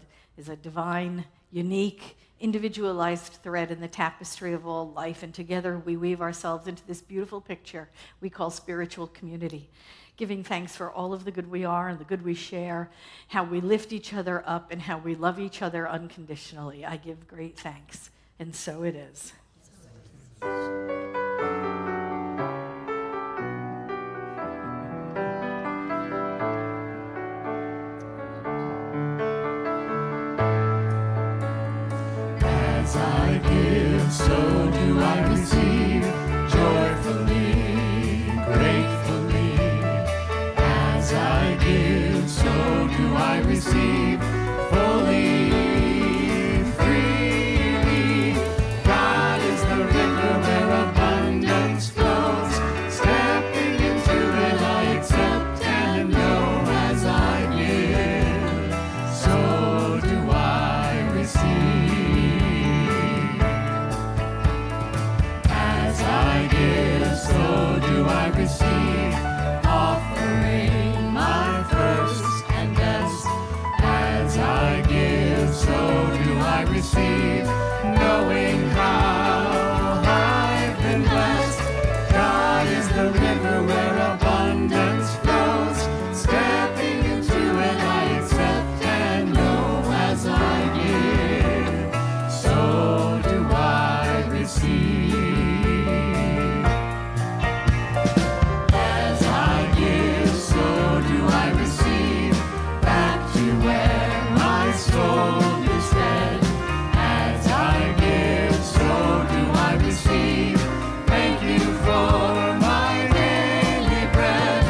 divine, unique, individualized thread in the tapestry of all life. And together we weave ourselves into this beautiful picture we call spiritual community. Giving thanks for all of the good we are and the good we share, how we lift each other up, and how we love each other unconditionally. I give great thanks, and so it is. I give, so do I receive, joyfully, gratefully. As I give, so do I receive, fully, freely. God is the river where abundance flows. Stepping into it, I accept and know. As I give, so do I receive. As I give, so do I receive, offering my first and best. As I give, so do I receive, knowing how I've been blessed. God is the river where abundance flows. Stepping into it, I accept and know. As I give, so do I receive. As I give, so do I receive, back to where my soul is fed. As I give, so do I receive. Thank you for my daily bread.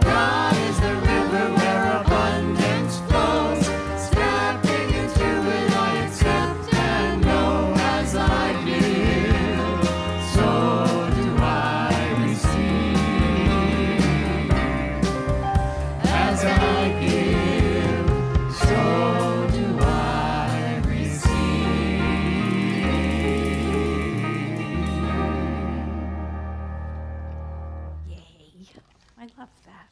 God is the river where abundance flows. Stepping into it, I accept and know. As I give, so do I receive. As I give, so do I receive. Yay. I love that.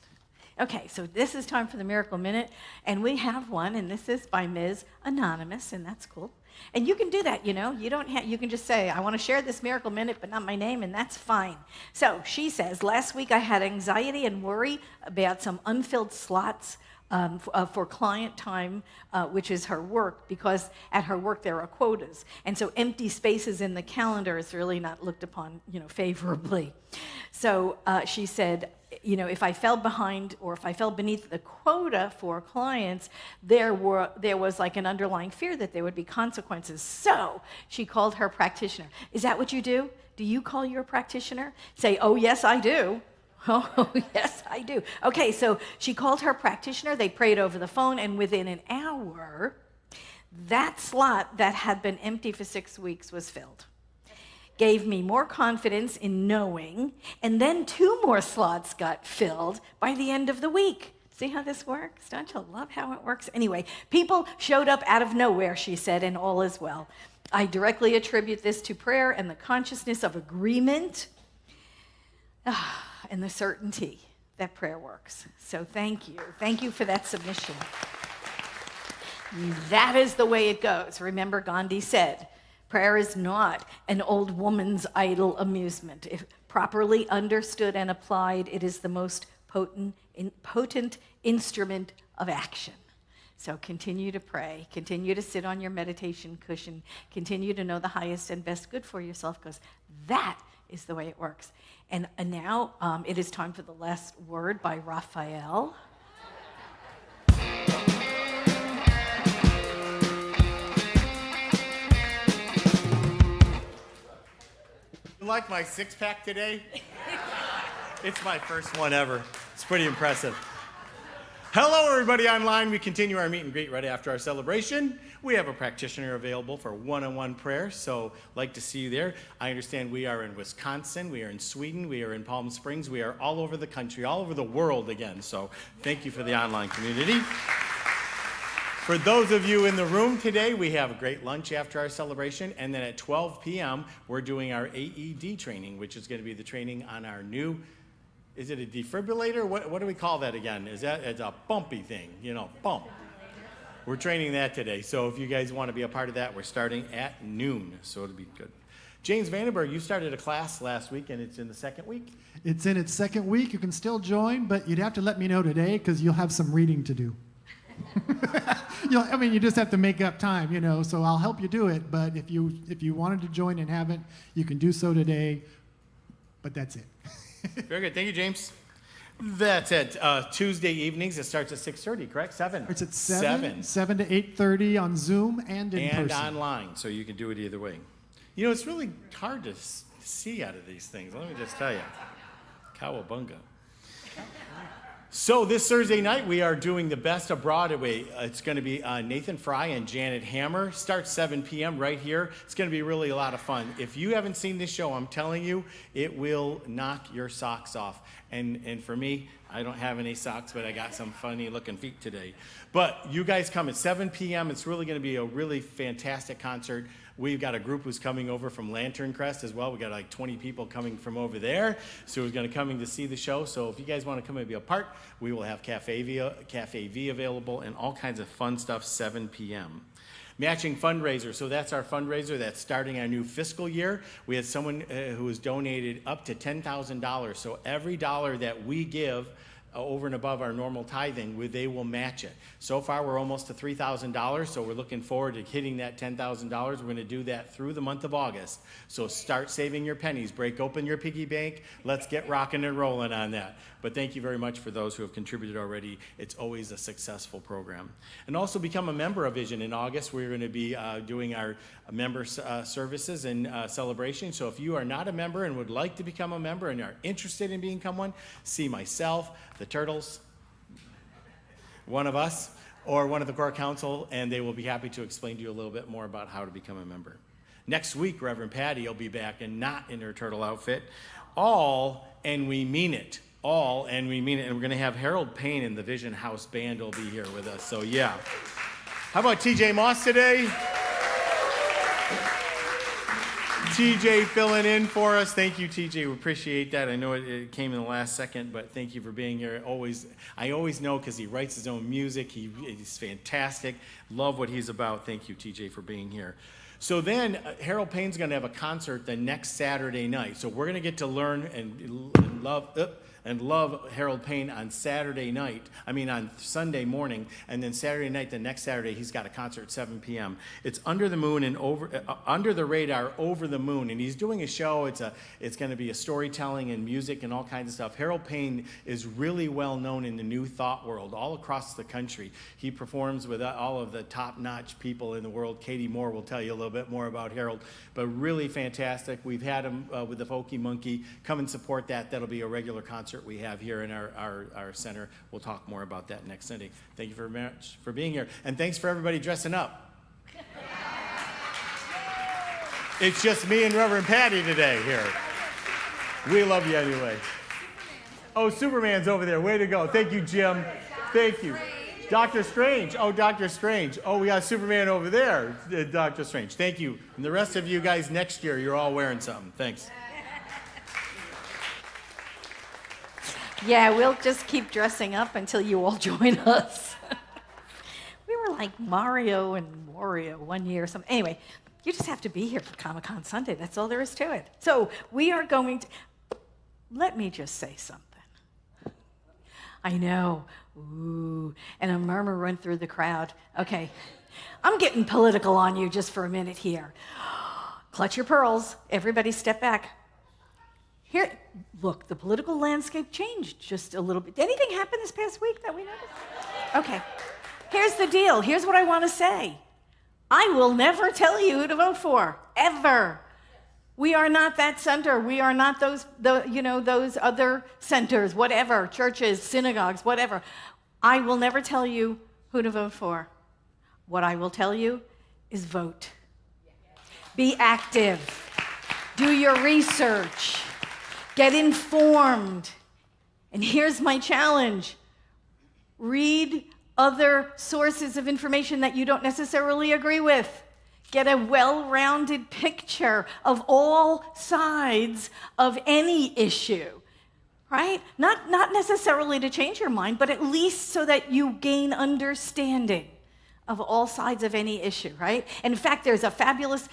Okay, so this is time for the Miracle Minute, and we have one, and this is by Ms. Anonymous, and that's cool. And you can do that, you know. You don't have, you can just say, I want to share this Miracle Minute, but not my name, and that's fine. So she says, last week I had anxiety and worry about some unfilled slots for client time, which is her work, because at her work there are quotas. And so empty spaces in the calendar is really not looked upon, favorably. So she said, if I fell behind or if I fell beneath the quota for clients, there was like an underlying fear that there would be consequences. So she called her practitioner. Is that what you do? Do you call your practitioner? Say, oh, yes, I do. Oh, yes, I do. Okay, so she called her practitioner. They prayed over the phone, and within an hour, that slot that had been empty for 6 weeks was filled. Gave me more confidence in knowing, and then 2 more slots got filled by the end of the week. See how this works? Don't you love how it works? Anyway, people showed up out of nowhere, she said, and all is well. I directly attribute this to prayer and the consciousness of agreement and the certainty that prayer works. So thank you. Thank you for that submission. That is the way it goes. Remember, Gandhi said, prayer is not an old woman's idle amusement. If properly understood and applied, it is the most potent instrument of action. So continue to pray, continue to sit on your meditation cushion, continue to know the highest and best good for yourself, because that is the way it works. And now it is time for the last word by Raphael. You like my six-pack today? It's my first one ever. It's pretty impressive. Hello, everybody online. We continue our meet and greet right after our celebration. We have a practitioner available for one-on-one prayer, so like to see you there. I understand we are in Wisconsin, we are in Sweden, we are in Palm Springs, we are all over the country, all over the world again, so thank you for the online community. For those of you in the room today, we have a great lunch after our celebration, and then at 12 p.m., we're doing our AED training, which is going to be the training on our new, is it a defibrillator? What do we call that again? Is that, it's a bumpy thing, bump. We're training that today, so if you guys want to be a part of that, we're starting at noon, so it'll be good. James Vandenberg, you started a class last week, and it's in the second week? It's in its second week. You can still join, but you'd have to let me know today because you'll have some reading to do. You just have to make up time, so I'll help you do it, but if you wanted to join and haven't, you can do so today, but that's it. Very good. Thank you, James. That's at Tuesday evenings. It starts at 6:30, correct? 7. It's at 7 to 8:30 on Zoom and in person. And online, so you can do it either way. You know, it's really hard to see out of these things. Let me just tell you. Cowabunga. So this Thursday night, we are doing the Best of Broadway. It's going to be Nathan Fry and Janet Hammer. Starts 7 p.m. right here. It's going to be really a lot of fun. If you haven't seen this show, I'm telling you, it will knock your socks off. And for me, I don't have any socks, but I got some funny looking feet today. But you guys come at 7 p.m. It's really going to be a really fantastic concert. We've got a group who's coming over from Lantern Crest as well. We got like 20 people coming from over there. So we're going to come in to see the show. So if you guys want to come and be a part, we will have Cafe V available and all kinds of fun stuff, 7 p.m. Matching fundraiser. So that's our fundraiser that's starting our new fiscal year. We had someone who has donated up to $10,000. So every dollar that we give over and above our normal tithing, they will match it. So far, we're almost to $3,000, so we're looking forward to hitting that $10,000. We're going to do that through the month of August. So start saving your pennies. Break open your piggy bank. Let's get rocking and rolling on that. But thank you very much for those who have contributed already. It's always a successful program. And also become a member of Vision. In August, we're going to be doing our member services and celebration. So if you are not a member and would like to become a member and are interested in becoming one, see myself, the Turtles, one of us, or one of the core council, and they will be happy to explain to you a little bit more about how to become a member. Next week, Reverend Patti will be back and not in her turtle outfit. All, and we mean it. All, and we mean it. And we're going to have Harold Payne and the Vision House Band will be here with us. So, yeah. How about TJ Moss today? TJ filling in for us. Thank you, TJ. We appreciate that. I know it came in the last second, but thank you for being here. I always know because he writes his own music. He's fantastic. Love what he's about. Thank you, TJ, for being here. So then Harold Payne's going to have a concert the next Saturday night. So we're going to get to learn and love Harold Payne on on Sunday morning, and then Saturday night, the next Saturday, he's got a concert at 7 p.m. It's Under the Moon and Under the Radar, Over the Moon, and he's doing a show. It's going to be a storytelling and music and all kinds of stuff. Harold Payne is really well known in the New Thought world, all across the country. He performs with all of the top-notch people in the world. Katie Moore will tell you a little bit more about Harold, but really fantastic. We've had him with the Folky Monkey. Come and support that. That'll be a regular concert we have here in our center. We'll talk more about that next Sunday. Thank you very much for being here. And thanks for everybody dressing up. It's just me and Reverend Patti today here. We love you anyway. Oh, Superman's over there. Way to go. Thank you, Jim. Thank you. Dr. Strange. Oh, Dr. Strange. Oh, we got Superman over there. Dr. Strange. Thank you. And the rest of you guys next year, you're all wearing something. Thanks. Yeah, we'll just keep dressing up until you all join us. We were like Mario and Wario one year or something. Anyway, you just have to be here for Comic-Con Sunday. That's all there is to it. So we are going to... Let me just say something. I know. Ooh. And a murmur went through the crowd. Okay. I'm getting political on you just for a minute here. Clutch your pearls. Everybody step back. Here, look, the political landscape changed just a little bit. Did anything happen this past week that we noticed? Okay. Here's the deal. Here's what I want to say. I will never tell you who to vote for, ever. We are not that center. We are not those other centers, whatever, churches, synagogues, whatever. I will never tell you who to vote for. What I will tell you is vote. Be active. Do your research. Get informed. And here's my challenge. Read other sources of information that you don't necessarily agree with. Get a well-rounded picture of all sides of any issue, right? Not necessarily to change your mind, but at least so that you gain understanding of all sides of any issue, right? And in fact, there's a fabulous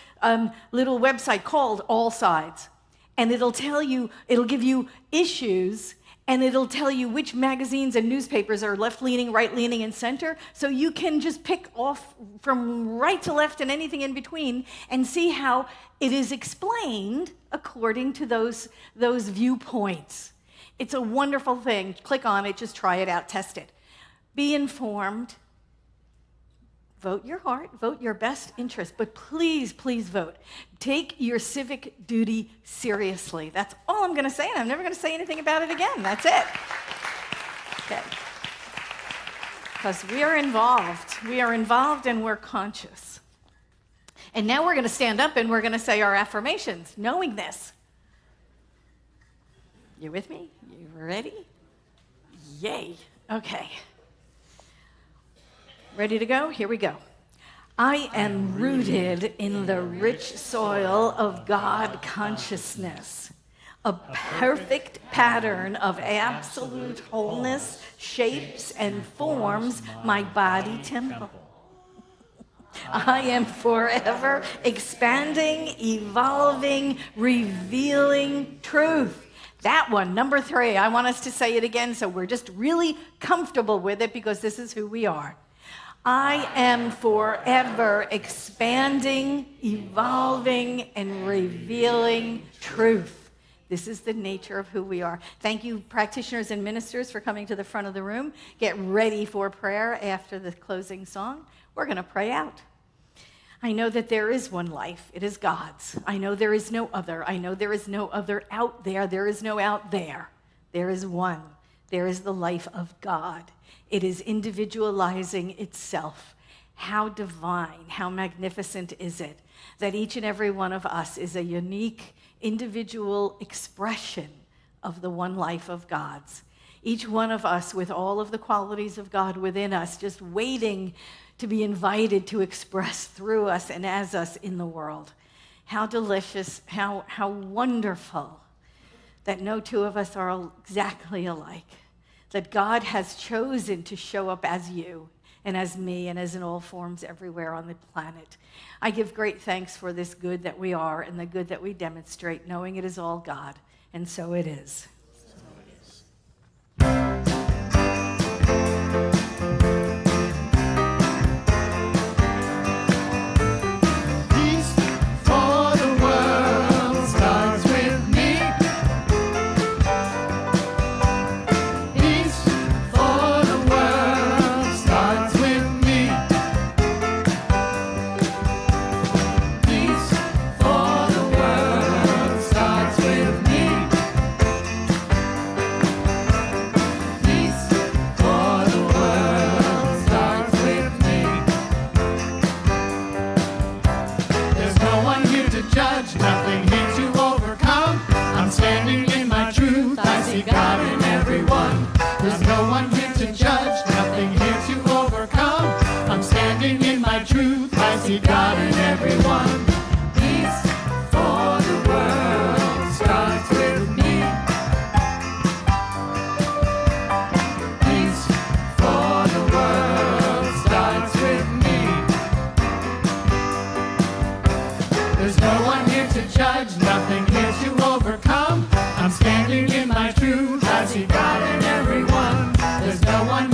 little website called All Sides. And it'll give you issues, and it'll tell you which magazines and newspapers are left-leaning, right-leaning, and center. So you can just pick off from right to left and anything in between and see how it is explained according to those viewpoints. It's a wonderful thing. Click on it, just try it out, test it. Be informed. Vote your heart, vote your best interest, but please, please vote. Take your civic duty seriously. That's all I'm going to say, and I'm never going to say anything about it again. That's it. Okay. Because we are involved. We are involved and we're conscious. And now we're going to stand up and we're going to say our affirmations, knowing this. You with me? You ready? Yay. Okay. Ready to go? Here we go. I am rooted in the rich soil of God consciousness. A perfect pattern of absolute wholeness shapes and forms my body temple. I am forever expanding, evolving, revealing truth. That one, number 3, I want us to say it again so we're just really comfortable with it because this is who we are. I am forever expanding, evolving, and revealing truth. This is the nature of who we are. Thank you, practitioners and ministers, for coming to the front of the room. Get ready for prayer after the closing song. We're going to pray out. I know that there is one life. It is God's. I know there is no other. I know there is no other out there. There is no out there. There is one. There is the life of God. It is individualizing itself. How divine, how magnificent is it that each and every one of us is a unique individual expression of the one life of God's. Each one of us with all of the qualities of God within us, just waiting to be invited to express through us and as us in the world. How delicious, how wonderful that no two of us are exactly alike. That God has chosen to show up as you and as me and as in all forms everywhere on the planet. I give great thanks for this good that we are and the good that we demonstrate, knowing it is all God, and so it is. God in everyone. Peace for the world starts with me. Peace for the world starts with me. There's no one here to judge, nothing here to overcome. I'm standing in my truth. I see God in everyone. There's no one